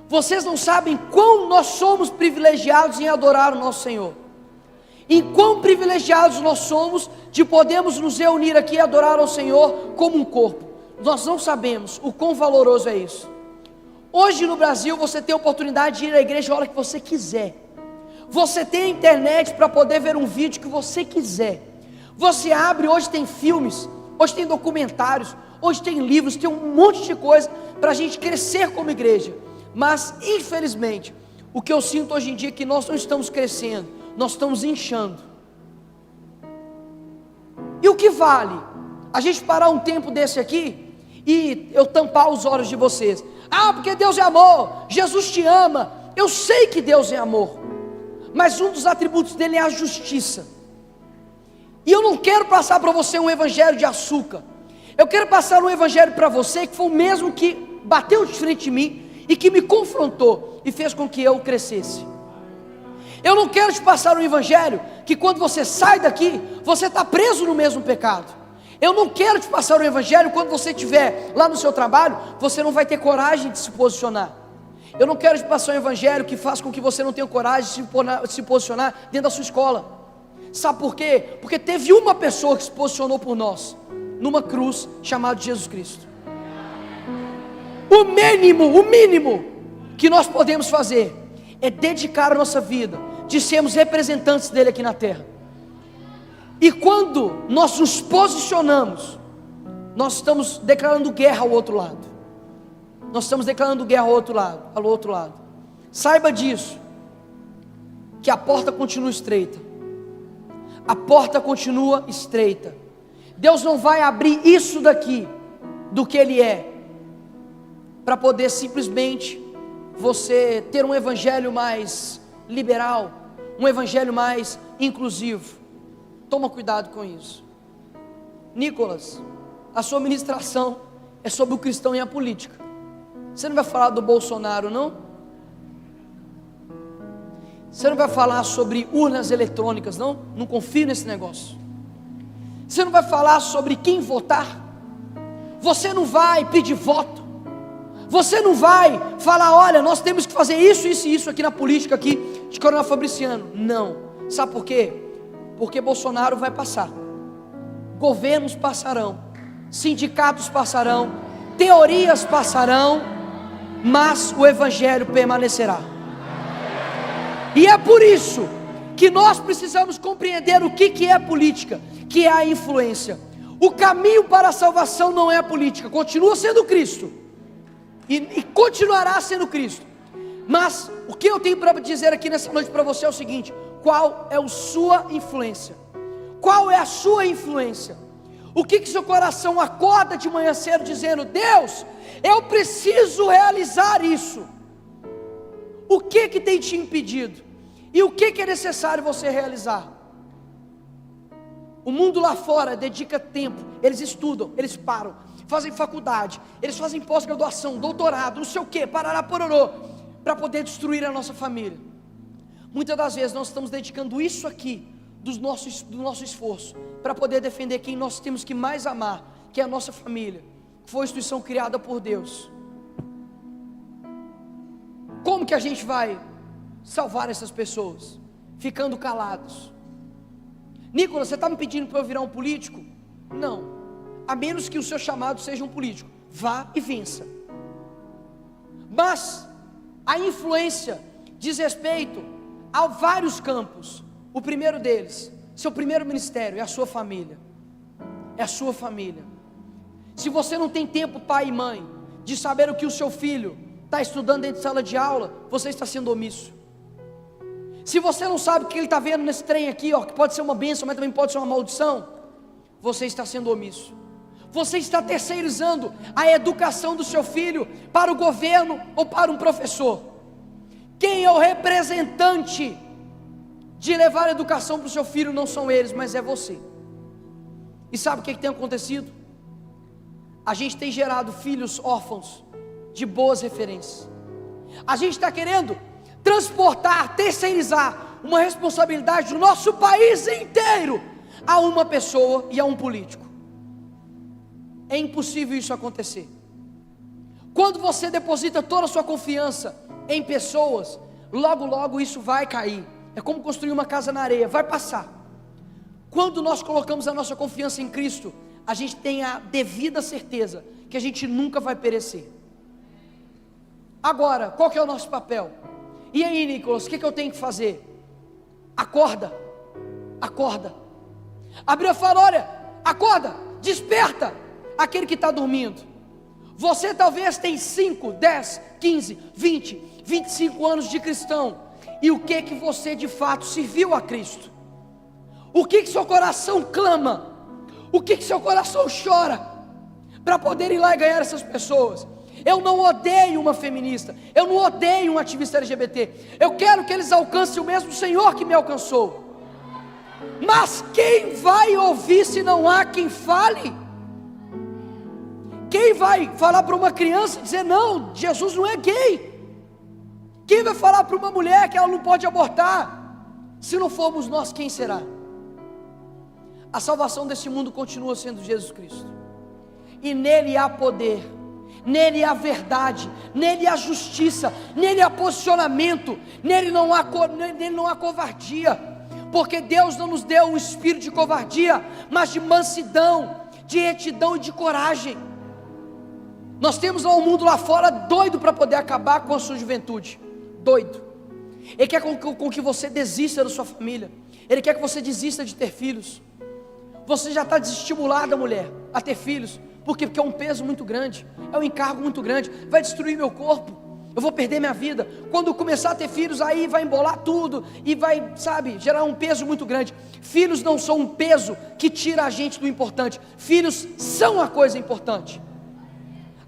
Vocês não sabem quão nós somos privilegiados em adorar o nosso Senhor, e quão privilegiados nós somos de podermos nos reunir aqui e adorar ao Senhor como um corpo. Nós não sabemos o quão valoroso é isso. Hoje no Brasil você tem a oportunidade de ir à igreja a hora que você quiser. Você tem a internet para poder ver um vídeo que você quiser. Você abre, hoje tem filmes, hoje tem documentários, hoje tem livros, tem um monte de coisa para a gente crescer como igreja. Mas, infelizmente, o que eu sinto hoje em dia é que nós não estamos crescendo, nós estamos inchando. E o que vale a gente parar um tempo desse aqui e eu tampar os olhos de vocês? Ah, porque Deus é amor, Jesus te ama. Eu sei que Deus é amor, mas um dos atributos dele é a justiça. E eu não quero passar para você um evangelho de açúcar. Eu quero passar um evangelho para você que foi o mesmo que bateu de frente em mim e que me confrontou e fez com que eu crescesse. Eu não quero te passar um evangelho que quando você sai daqui, você está preso no mesmo pecado. Eu não quero te passar um evangelho quando você estiver lá no seu trabalho, você não vai ter coragem de se posicionar. Eu não quero te passar um evangelho que faz com que você não tenha coragem de se posicionar dentro da sua escola. Sabe por quê? Porque teve uma pessoa que se posicionou por nós, numa cruz, chamada Jesus Cristo. O mínimo que nós podemos fazer é dedicar a nossa vida de sermos representantes dele aqui na terra. E quando nós nos posicionamos, nós estamos declarando guerra ao outro lado. Nós estamos declarando guerra ao outro lado. Saiba disso, que a porta continua estreita. A porta continua estreita. Deus não vai abrir isso daqui do que Ele é, para poder simplesmente você ter um evangelho mais liberal, um evangelho mais inclusivo. Toma cuidado com isso. Nicolas, a sua ministração é sobre o cristão e a política. Você não vai falar do Bolsonaro, não? Você não vai falar sobre urnas eletrônicas, não? Não confio nesse negócio. Você não vai falar sobre quem votar. Você não vai pedir voto. Você não vai falar, olha, nós temos que fazer isso, isso e isso aqui na política aqui de Coronel Fabriciano. Não. Sabe por quê? Porque Bolsonaro vai passar. Governos passarão. Sindicatos passarão. Teorias passarão. Mas o evangelho permanecerá. E é por isso que nós precisamos compreender o que é política, que é a influência. O caminho para a salvação não é a política, continua sendo Cristo, e continuará sendo Cristo. Mas o que eu tenho para dizer aqui nessa noite para você é o seguinte: qual é a sua influência? Qual é a sua influência? O que seu coração acorda de manhã cedo dizendo: Deus, eu preciso realizar isso. O que tem te impedido? E o que é necessário você realizar? O mundo lá fora dedica tempo, eles estudam, eles param, fazem faculdade, eles fazem pós-graduação, doutorado, não sei o que, parará pororô, para poder destruir a nossa família. Muitas das vezes nós estamos dedicando isso aqui, do nosso esforço, para poder defender quem nós temos que mais amar, que é a nossa família, que foi a instituição criada por Deus. Como que a gente vai salvar essas pessoas? Ficando calados. Nicolas, você está me pedindo para eu virar um político? Não, a menos que o seu chamado seja um político. Vá e vença. Mas a influência diz respeito a vários campos. O primeiro deles, seu primeiro ministério é a sua família. É a sua família. Se você não tem tempo, pai e mãe, de saber o que o seu filho está estudando dentro de sala de aula, você está sendo omisso. Se você não sabe o que ele está vendo nesse trem aqui, ó, que pode ser uma bênção, mas também pode ser uma maldição, você está sendo omisso. Você está terceirizando a educação do seu filho para o governo ou para um professor. Quem é o representante de levar a educação para o seu filho não são eles, mas é você. E sabe o que tem acontecido? A gente tem gerado filhos órfãos de boas referências. A gente está querendo transportar, terceirizar uma responsabilidade do nosso país inteiro a uma pessoa e a um político. É impossível isso acontecer. Quando você deposita toda a sua confiança em pessoas, logo logo isso vai cair. É como construir uma casa na areia, vai passar. Quando nós colocamos a nossa confiança em Cristo, a gente tem a devida certeza que a gente nunca vai perecer. Agora, qual que é o nosso papel? E aí, Nicolas, o que eu tenho que fazer? Acorda, acorda. A Bíblia fala, olha, acorda, desperta aquele que está dormindo. Você talvez tem 5, 10, 15, 20, 25 anos de cristão. E o que você de fato serviu a Cristo? O que seu coração clama? O que seu coração chora? Para poder ir lá e ganhar essas pessoas. Eu não odeio uma feminista, eu não odeio um ativista LGBT. Eu quero que eles alcancem o mesmo Senhor que me alcançou. Mas quem vai ouvir se não há quem fale? Quem vai falar para uma criança dizer não, Jesus não é gay? Quem vai falar para uma mulher que ela não pode abortar? Se não formos nós, quem será? A salvação desse mundo continua sendo Jesus Cristo, e nele há poder, nele há verdade, nele há justiça, nele há posicionamento, nele não há covardia, porque Deus não nos deu um espírito de covardia, mas de mansidão, de retidão e de coragem. Nós temos um mundo lá fora doido para poder acabar com a sua juventude, doido. Ele quer com que você desista da sua família, ele quer que você desista de ter filhos. Você já está desestimulada, mulher, a ter filhos. Por quê? Porque é um peso muito grande, é um encargo muito grande, vai destruir meu corpo, eu vou perder minha vida. Quando eu começar a ter filhos, aí vai embolar tudo, e vai, gerar um peso muito grande. Filhos não são um peso que tira a gente do importante, filhos são a coisa importante.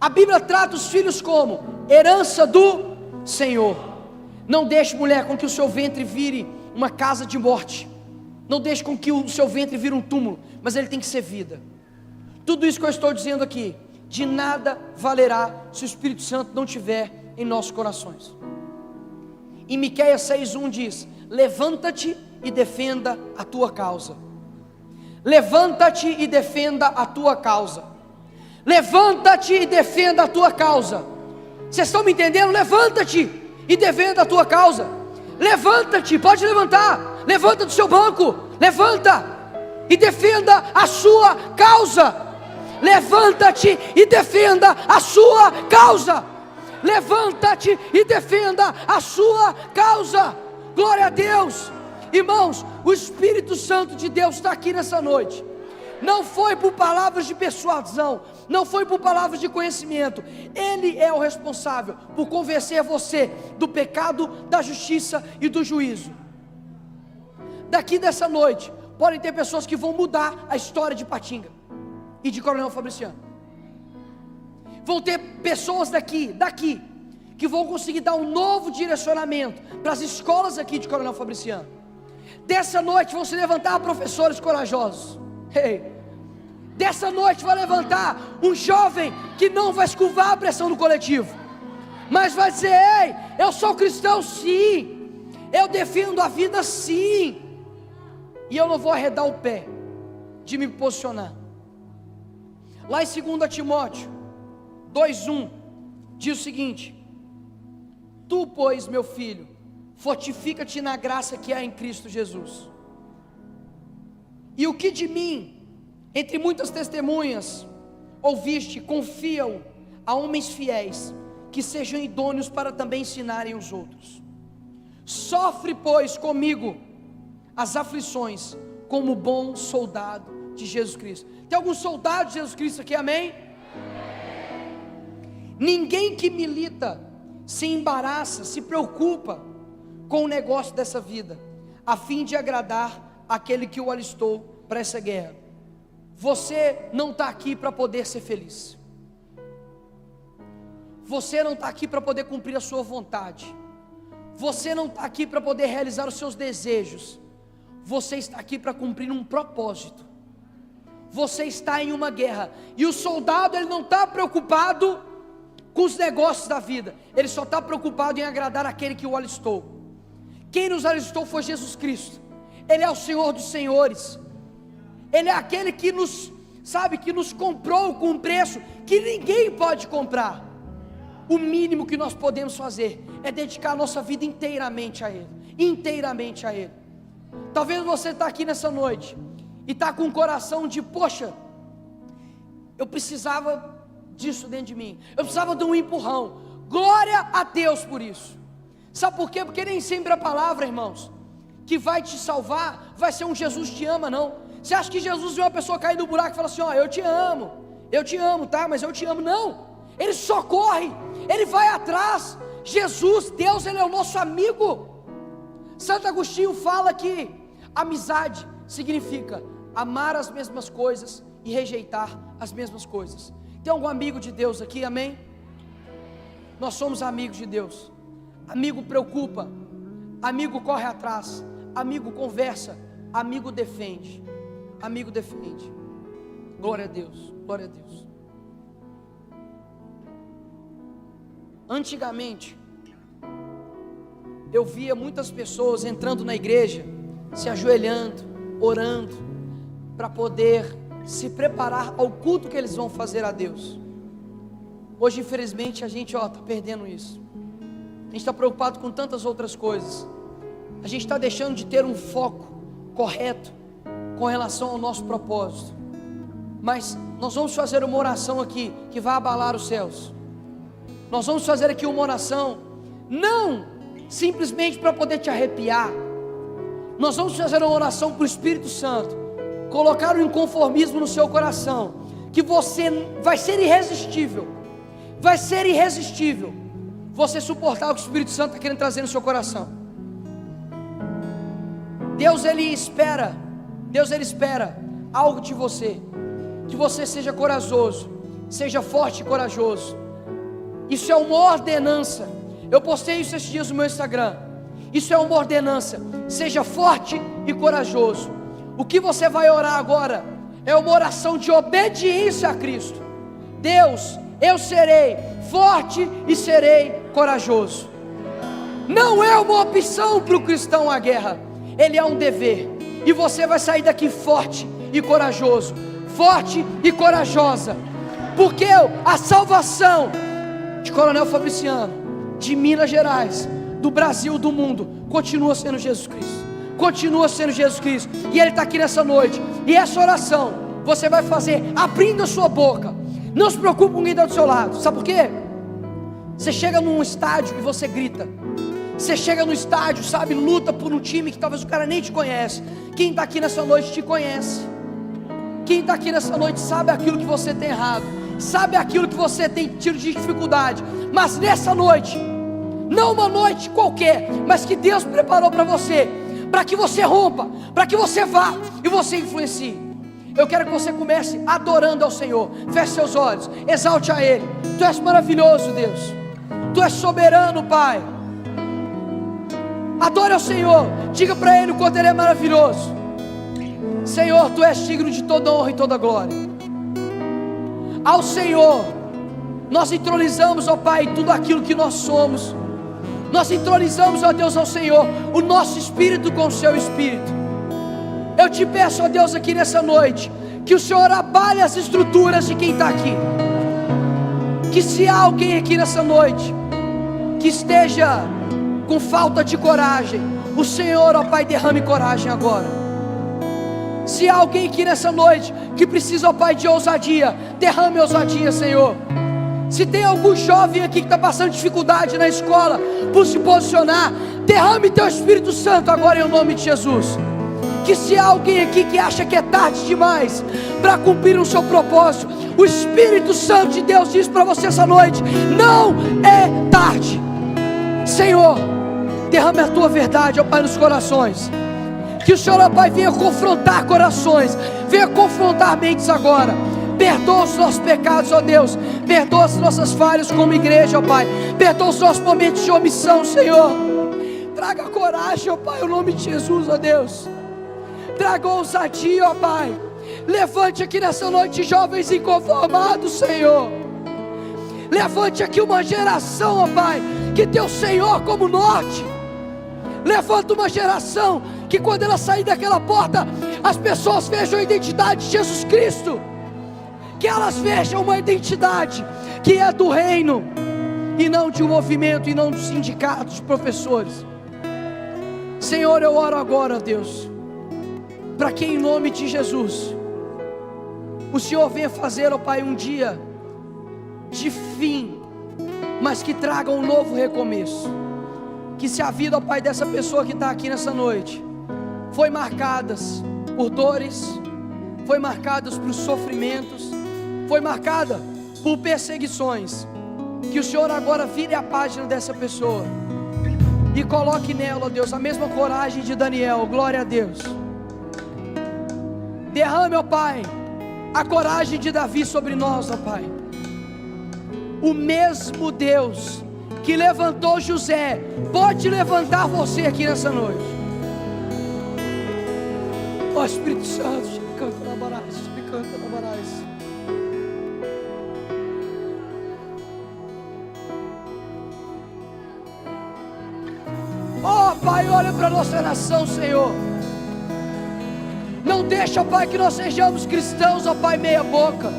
A Bíblia trata os filhos como herança do Senhor. Não deixe, mulher, com que o seu ventre vire uma casa de morte, não deixe com que o seu ventre vire um túmulo, mas ele tem que ser vida. Tudo isso que eu estou dizendo aqui, de nada valerá se o Espírito Santo não estiver em nossos corações. Em Miqueias 6:1 diz: levanta-te e defenda a tua causa. Levanta-te e defenda a tua causa. Levanta-te e defenda a tua causa. Vocês estão me entendendo? Levanta-te e defenda a tua causa. Levanta-te, pode levantar. Levanta do seu banco, levanta e defenda a sua causa. Levanta-te e defenda a sua causa. Levanta-te e defenda a sua causa. Glória a Deus. Irmãos, o Espírito Santo de Deus está aqui nessa noite. Não foi por palavras de persuasão, não foi por palavras de conhecimento. Ele é o responsável por convencer você do pecado, da justiça e do juízo. Daqui dessa noite, podem ter pessoas que vão mudar a história de Patinga e de Coronel Fabriciano. Vão ter pessoas daqui, que vão conseguir dar um novo direcionamento para as escolas aqui de Coronel Fabriciano. Dessa noite vão se levantar professores corajosos. Dessa noite vai levantar um jovem que não vai escuvar a pressão do coletivo, mas vai dizer: ei, eu sou cristão sim, eu defendo a vida sim, e eu não vou arredar o pé de me posicionar. Lá em 2 Timóteo 2:1 diz o seguinte: tu, pois, meu filho, fortifica-te na graça que há em Cristo Jesus. E o que de mim, entre muitas testemunhas, ouviste, confia-o a homens fiéis, que sejam idôneos para também ensinarem os outros. Sofre, pois, comigo as aflições, como bom soldado de Jesus Cristo. Tem algum soldado de Jesus Cristo aqui, amém? Ninguém que milita se embaraça, se preocupa com o negócio dessa vida, a fim de agradar aquele que o alistou para essa guerra. Você não está aqui para poder ser feliz. Você não está aqui para poder cumprir a sua vontade. Você não está aqui para poder realizar os seus desejos. Você está aqui para cumprir um propósito. Você está em uma guerra. E o soldado, ele não está preocupado com os negócios da vida. Ele só está preocupado em agradar aquele que o alistou. Quem nos alistou foi Jesus Cristo. Ele é o Senhor dos senhores. Ele é aquele que nos, que nos comprou com um preço que ninguém pode comprar. O mínimo que nós podemos fazer é dedicar a nossa vida inteiramente a Ele. Inteiramente a Ele. Talvez você está aqui nessa noite e está com um coração de: poxa, eu precisava disso dentro de mim, eu precisava de um empurrão. Glória a Deus por isso. Sabe por quê? Porque nem sempre a palavra, irmãos, que vai te salvar vai ser um Jesus te ama, não. Você acha que Jesus viu uma pessoa cair no buraco e fala assim: ó, eu te amo, tá, mas eu te amo? Não, Ele socorre, Ele vai atrás. Jesus, Deus, Ele é o nosso amigo. Santo Agostinho fala que amizade significa amar as mesmas coisas e rejeitar as mesmas coisas. Tem algum amigo de Deus aqui, amém? Nós somos amigos de Deus. Amigo preocupa, amigo corre atrás, amigo conversa, amigo defende. Amigo defende. Glória a Deus, glória a Deus. Antigamente, eu via muitas pessoas entrando na igreja, se ajoelhando, orando, para poder se preparar ao culto que eles vão fazer a Deus. Hoje, infelizmente, a gente está perdendo isso. A gente está preocupado com tantas outras coisas. A gente está deixando de ter um foco correto com relação ao nosso propósito. Mas nós vamos fazer uma oração aqui que vai abalar os céus. Nós vamos fazer aqui uma oração, não simplesmente para poder te arrepiar. Nós vamos fazer uma oração para o Espírito Santo colocar um inconformismo no seu coração, que você vai ser irresistível. Vai ser irresistível você suportar o que o Espírito Santo está querendo trazer no seu coração. Deus ele espera algo de você, que você seja corajoso, seja forte e corajoso. Isso é uma ordenança. Eu postei isso esses dias no meu Instagram. Isso é uma ordenança. Seja forte e corajoso. O que você vai orar agora é uma oração de obediência a Cristo. Deus, eu serei forte e serei corajoso. Não é uma opção para o cristão a guerra, ele é um dever. E você vai sair daqui forte e corajoso, forte e corajosa, porque a salvação de Coronel Fabriciano, de Minas Gerais, do Brasil, do mundo, continua sendo Jesus Cristo. Continua sendo Jesus Cristo. E Ele está aqui nessa noite. E essa oração você vai fazer abrindo a sua boca. Não se preocupe com quem está do seu lado. Sabe por quê? Você chega num estádio e você grita. Você chega no estádio, sabe, luta por um time que talvez o cara nem te conhece. Quem está aqui nessa noite te conhece. Quem está aqui nessa noite sabe aquilo que você tem errado, sabe aquilo que você tem tido de dificuldade. Mas nessa noite, não uma noite qualquer, mas que Deus preparou para você, para que você rompa, para que você vá e você influencie. Eu quero que você comece adorando ao Senhor. Feche seus olhos, exalte a Ele. Tu és maravilhoso, Deus. Tu és soberano, Pai. Adore ao Senhor. Diga para Ele o quanto Ele é maravilhoso. Senhor, Tu és digno de toda honra e toda glória. Ao Senhor nós entronizamos, ó Pai, tudo aquilo que nós somos. Nós entronizamos, ó Deus, ao Senhor o nosso espírito com o Seu Espírito. Eu te peço, ó Deus, aqui nessa noite, que o Senhor abale as estruturas de quem está aqui. Que se há alguém aqui nessa noite que esteja com falta de coragem, o Senhor, ó Pai, derrame coragem agora. Se há alguém aqui nessa noite que precisa, ó Pai, de ousadia, derrame ousadia, Senhor. Se tem algum jovem aqui que está passando dificuldade na escola por se posicionar, derrame Teu Espírito Santo agora em nome de Jesus. Que se há alguém aqui que acha que é tarde demais para cumprir o seu propósito, o Espírito Santo de Deus diz para você essa noite: não é tarde. Senhor, derrame a Tua verdade, ó Pai, nos corações. Que o Senhor, ó Pai, venha confrontar corações, venha confrontar mentes agora. Perdoa os nossos pecados, ó Deus. Perdoa as nossas falhas como igreja, ó Pai. Perdoa os nossos momentos de omissão, Senhor. Traga coragem, ó Pai, em nome de Jesus, ó Deus. Traga ousadia, ó Pai. Levante aqui nessa noite jovens inconformados, Senhor. Levante aqui uma geração, ó Pai, que tem o Senhor como norte. Levanta uma geração que quando ela sair daquela porta, as pessoas vejam a identidade de Jesus Cristo. Que elas vejam uma identidade que é do reino e não de um movimento e não dos sindicatos de professores. Senhor, eu oro agora, Deus, para que em nome de Jesus o Senhor venha fazer, ó Pai, um dia de fim, mas que traga um novo recomeço. Que se a vida, ó Pai, dessa pessoa que está aqui nessa noite foi marcadas por dores, foi marcadas por sofrimentos, foi marcada por perseguições, que o Senhor agora vire a página dessa pessoa e coloque nela, ó Deus, a mesma coragem de Daniel. Glória a Deus. Derrame, ó Pai, a coragem de Davi sobre nós, ó Pai. O mesmo Deus que levantou José pode levantar você aqui nessa noite. Ó Espírito Santo, canta na barás, canta na barás. Ó Pai, olha para a nossa nação, Senhor. Não deixa, ó Pai, que nós sejamos cristãos, ó Pai, meia boca.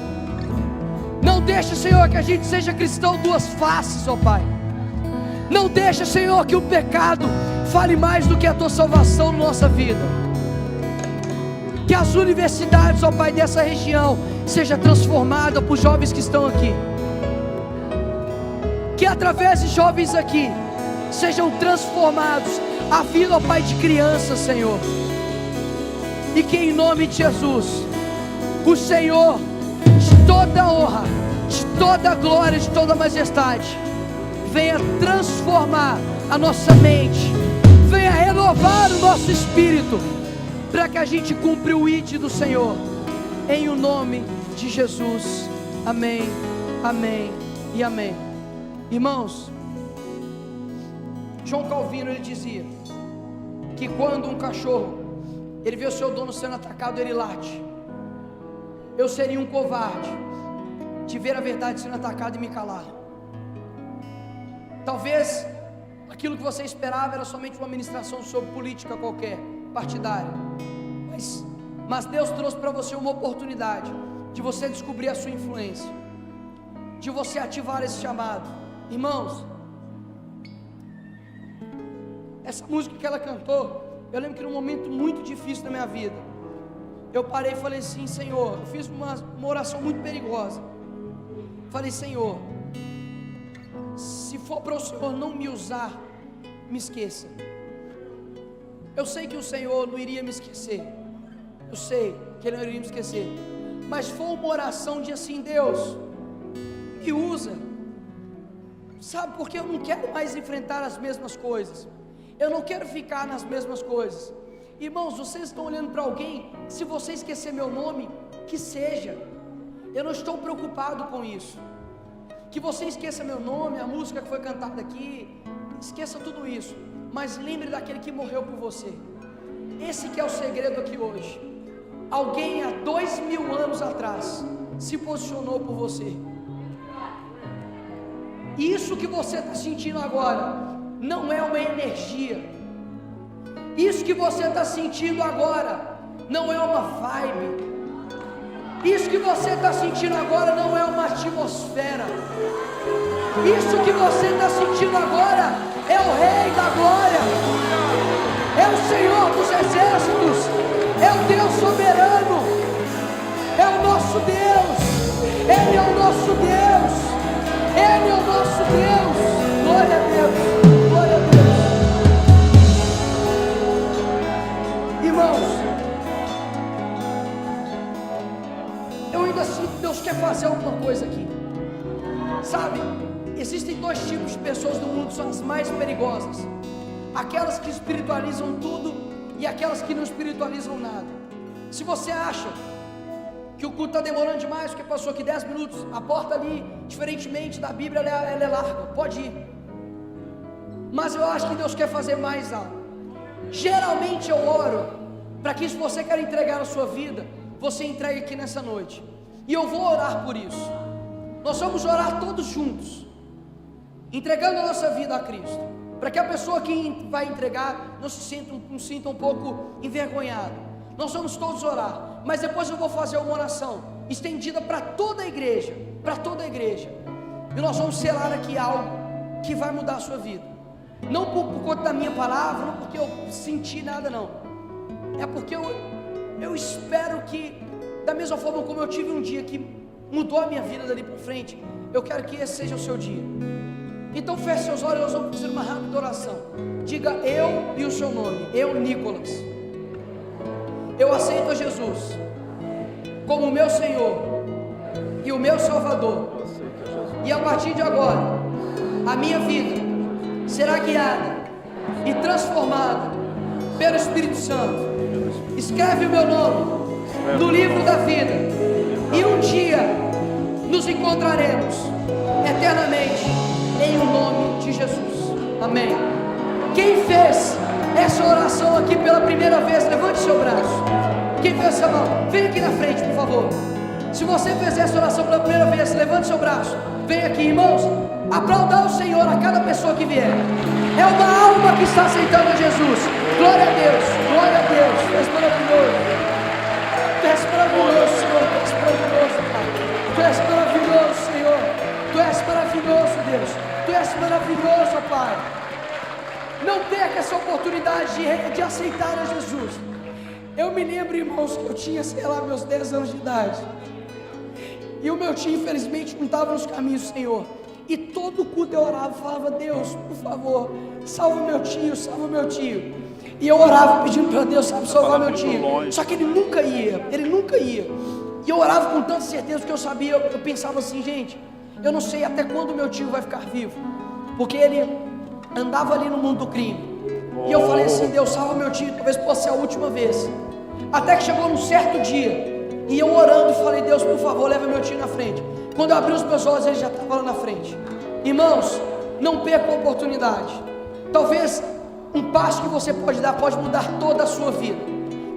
Não deixa, Senhor, que a gente seja cristão duas faces, ó Pai. Não deixa, Senhor, que o pecado fale mais do que a tua salvação na nossa vida. Que as universidades, ó Pai, dessa região seja transformada por jovens que estão aqui. Que através de jovens aqui sejam transformados a vida, ó Pai, de crianças, Senhor. E que em nome de Jesus, o Senhor, de toda honra, de toda glória, de toda majestade, venha transformar a nossa mente, venha renovar o nosso espírito, para que a gente cumpra o ID do Senhor, em o nome de Jesus. Amém, amém e amém. Irmãos, João Calvino, ele dizia que quando um cachorro ele vê o seu dono sendo atacado, ele late. Eu seria um covarde de ver a verdade sendo atacada e me calar. Talvez aquilo que você esperava era somente uma ministração sobre política qualquer, partidária, mas Deus trouxe para você uma oportunidade de você descobrir a sua influência, de você ativar esse chamado. Irmãos, essa música que ela cantou, eu lembro que num momento muito difícil da minha vida, eu parei e falei assim: Senhor, eu fiz uma oração muito perigosa. Falei: Senhor, se for para o Senhor não me usar, me esqueça. Eu sei que o Senhor não iria me esquecer, eu sei que Ele não iria me esquecer, mas foi uma oração de assim: Deus, me usa. Sabe, porque eu não quero mais enfrentar as mesmas coisas, eu não quero ficar nas mesmas coisas. Irmãos, vocês estão olhando para alguém, se você esquecer meu nome, que seja, eu não estou preocupado com isso. Que você esqueça meu nome, a música que foi cantada aqui, esqueça tudo isso, mas lembre daquele que morreu por você. Esse que é o segredo aqui hoje. Alguém há 2000 anos atrás se posicionou por você. Isso que você está sentindo agora não é uma energia. Isso que você está sentindo agora não é uma vibe. Isso que você está sentindo agora não é uma atmosfera. Isso que você está sentindo agora é o Rei da Glória, é o Senhor dos Exércitos, é o Deus soberano, é o nosso Deus, Ele é o nosso Deus, Ele é o nosso Deus. Glória a Deus, glória a Deus. Irmãos, eu ainda sinto que Deus quer fazer alguma coisa aqui. Sabe, existem dois tipos de pessoas no mundo, são as mais perigosas: aquelas que espiritualizam tudo e aquelas que não espiritualizam nada. Se você acha que o culto está demorando demais, porque passou aqui 10 minutos, a porta ali, diferentemente da Bíblia, ela é larga, pode ir. Mas eu acho que Deus quer fazer mais algo. Geralmente eu oro para que, se você quer entregar a sua vida, você entregue aqui nessa noite, e eu vou orar por isso. Nós vamos orar todos juntos, entregando a nossa vida a Cristo, para que a pessoa que vai entregar não se sinta um pouco envergonhada. Nós vamos todos orar, mas depois eu vou fazer uma oração estendida para toda a igreja, e nós vamos selar aqui algo que vai mudar a sua vida. Não por conta da minha palavra, não porque eu senti nada, não. É porque eu espero que, da mesma forma como eu tive um dia que mudou a minha vida dali para frente, eu quero que esse seja o seu dia. Então feche seus olhos, nós vamos fazer uma rápida oração. Diga: eu e o seu nome. Eu, Nicolas, eu aceito a Jesus como meu Senhor e que o meu Salvador, e a partir de agora, a minha vida será guiada e transformada pelo Espírito Santo. Escreve o meu nome no livro da vida, e um dia nos encontraremos eternamente em o nome de Jesus. Amém. Quem fez essa oração aqui pela primeira vez, levante seu braço. Quem fez essa mão, vem aqui na frente, por favor. Se você fez essa oração pela primeira vez, levante seu braço. Vem aqui, irmãos. Aplauda o Senhor a cada pessoa que vier. É uma alma que está aceitando Jesus. Glória a Deus, glória a Deus. Tu és maravilhoso. Tu és maravilhoso, Senhor. Tu és maravilhoso, Pai. Tu és maravilhoso, Senhor. Tu és maravilhoso, Deus. Tu és maravilhoso, Pai. Não perca essa oportunidade de aceitar a Jesus. Eu me lembro, irmãos, que eu tinha, sei lá, meus 10 anos de idade. E o meu tio, infelizmente, não estava nos caminhos do Senhor. E todo culto eu orava, falava: Deus, por favor, salva meu tio, salva meu tio. E eu orava pedindo para Deus, sabe, salvar meu tio. Só que ele nunca ia. E eu orava com tanta certeza que eu sabia, eu pensava assim: gente, eu não sei até quando meu tio vai ficar vivo. Porque ele andava ali no mundo do crime. E eu falei assim: Deus, salva meu tio, talvez possa ser a última vez. Até que chegou num certo dia, e eu orando, falei: Deus, por favor, leva meu tio na frente. Quando eu abri os meus olhos, ele já estava lá na frente. Irmãos, não perca a oportunidade. Talvez um passo que você pode dar pode mudar toda a sua vida.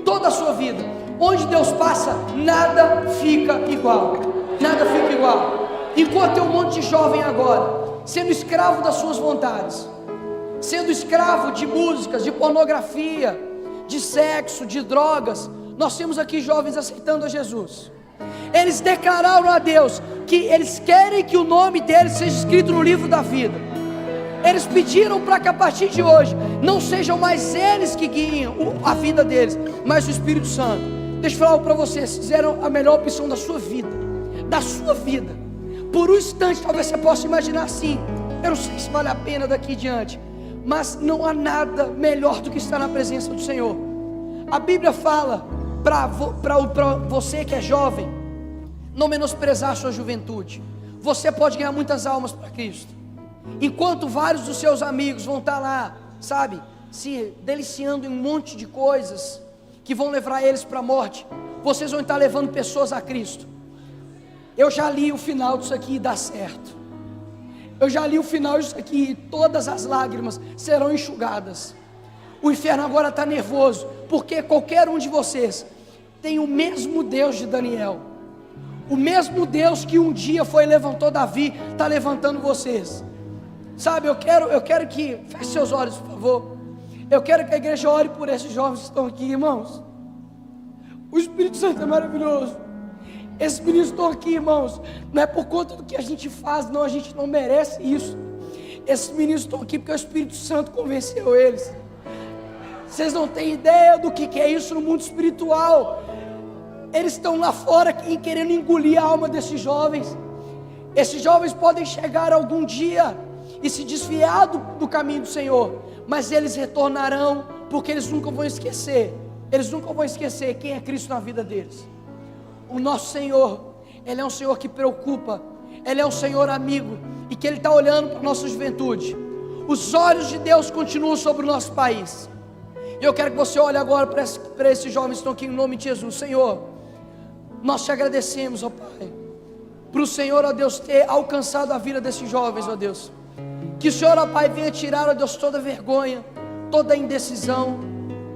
Toda a sua vida. Onde Deus passa, nada fica igual. Nada fica igual. Enquanto tem um monte de jovem agora sendo escravo das suas vontades, sendo escravo de músicas, de pornografia, de sexo, de drogas, nós temos aqui jovens aceitando a Jesus. Eles declararam a Deus que eles querem que o nome deles seja escrito no livro da vida. Eles pediram para que a partir de hoje não sejam mais eles que guiem a vida deles, mas o Espírito Santo. Deixa eu falar algo para vocês: fizeram a melhor opção da sua vida. Da sua vida. Por um instante talvez você possa imaginar assim: eu não sei se vale a pena daqui em diante, mas não há nada melhor do que estar na presença do Senhor. A Bíblia fala para você que é jovem, não menosprezar a sua juventude. Você pode ganhar muitas almas para Cristo. Enquanto vários dos seus amigos vão estar lá, sabe, se deliciando em um monte de coisas que vão levar eles para a morte, vocês vão estar levando pessoas a Cristo. Eu já li o final disso aqui e dá certo. Eu já li o final disso aqui e todas as lágrimas serão enxugadas. O inferno agora está nervoso, porque qualquer um de vocês tem o mesmo Deus de Daniel. O mesmo Deus que um dia levantou Davi, está levantando vocês. Sabe, eu quero que, feche seus olhos, por favor. Eu quero que a igreja ore por esses jovens que estão aqui, irmãos. O Espírito Santo é maravilhoso. Esses meninos estão aqui, irmãos, não é por conta do que a gente faz, não, a gente não merece isso. Esses meninos estão aqui porque o Espírito Santo convenceu eles. Vocês não têm ideia do que é isso no mundo espiritual. Eles estão lá fora querendo engolir a alma desses jovens. Esses jovens podem chegar algum dia e se desviar do caminho do Senhor, mas eles retornarão, porque eles nunca vão esquecer. Eles nunca vão esquecer quem é Cristo na vida deles. O nosso Senhor, Ele é um Senhor que preocupa, Ele é um Senhor amigo, e que Ele está olhando para a nossa juventude. Os olhos de Deus continuam sobre o nosso país. E eu quero que você olhe agora para esses jovens que estão aqui em nome de Jesus. Senhor, nós te agradecemos, ó Pai, para o Senhor, ó Deus, ter alcançado a vida desses jovens, ó Deus. Que o Senhor, ó Pai, venha tirar, ó Deus, toda vergonha, toda indecisão,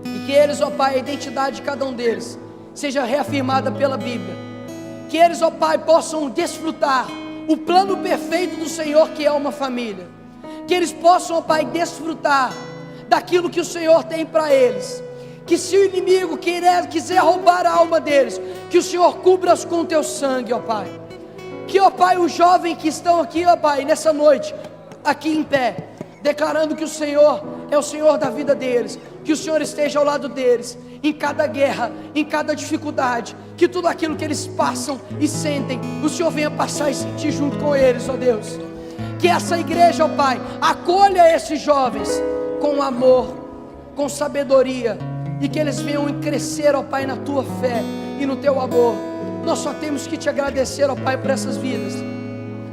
e que eles, ó Pai, a identidade de cada um deles seja reafirmada pela Bíblia. Que eles, ó Pai, possam desfrutar o plano perfeito do Senhor, que é uma família. Que eles possam, ó Pai, desfrutar daquilo que o Senhor tem para eles. Que se o inimigo quiser roubar a alma deles, que o Senhor cubra-os com o teu sangue, ó Pai. Que, ó Pai, os jovens que estão aqui, ó Pai, nessa noite, aqui em pé, declarando que o Senhor é o Senhor da vida deles, que o Senhor esteja ao lado deles, em cada guerra, em cada dificuldade, que tudo aquilo que eles passam e sentem, o Senhor venha passar e sentir junto com eles, ó Deus. Que essa igreja, ó Pai, acolha esses jovens com amor, com sabedoria, e que eles venham crescer, ó Pai, na tua fé e no teu amor. Nós só temos que te agradecer, ó Pai, por essas vidas.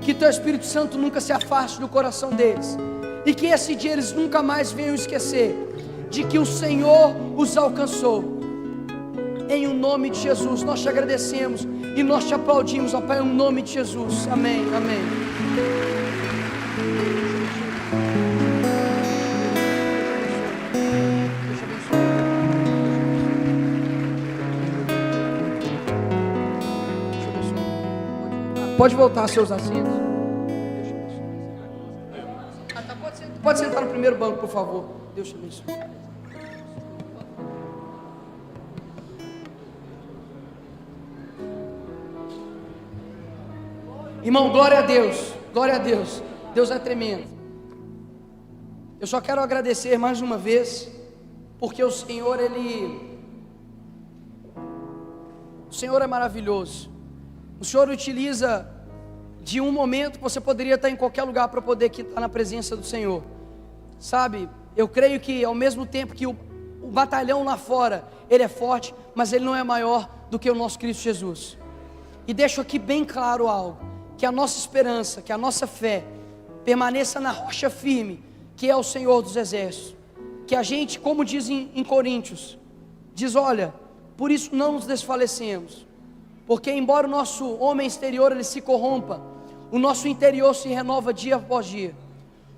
Que teu Espírito Santo nunca se afaste do coração deles, e que esse dia eles nunca mais venham esquecer de que o Senhor os alcançou. Em o nome de Jesus, nós te agradecemos e nós te aplaudimos, ó Pai, em nome de Jesus. Amém, amém. Pode voltar aos seus assentos. Pode sentar no primeiro banco, por favor. Deus te abençoe. Irmão, glória a Deus. Glória a Deus. Deus é tremendo. Eu só quero agradecer mais uma vez, porque o Senhor, o Senhor é maravilhoso. O Senhor utiliza de um momento que você poderia estar em qualquer lugar para poder estar na presença do Senhor. Sabe, eu creio que ao mesmo tempo que o batalhão lá fora, ele é forte, mas ele não é maior do que o nosso Cristo Jesus. E deixo aqui bem claro algo, que a nossa esperança, que a nossa fé permaneça na rocha firme, que é o Senhor dos Exércitos. Que a gente, como diz em Coríntios, diz: olha, por isso não nos desfalecemos, porque embora o nosso homem exterior ele se corrompa, o nosso interior se renova dia após dia,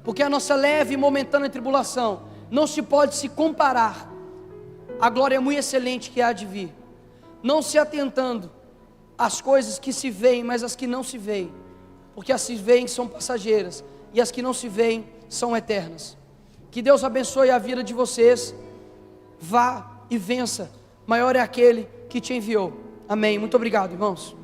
porque a nossa leve e momentânea tribulação não se pode se comparar à glória muito excelente que há de vir, não se atentando às coisas que se veem, mas as que não se veem, porque as que se veem são passageiras, e as que não se veem são eternas. Que Deus abençoe a vida de vocês, vá e vença, maior é aquele que te enviou. Amém. Muito obrigado, irmãos.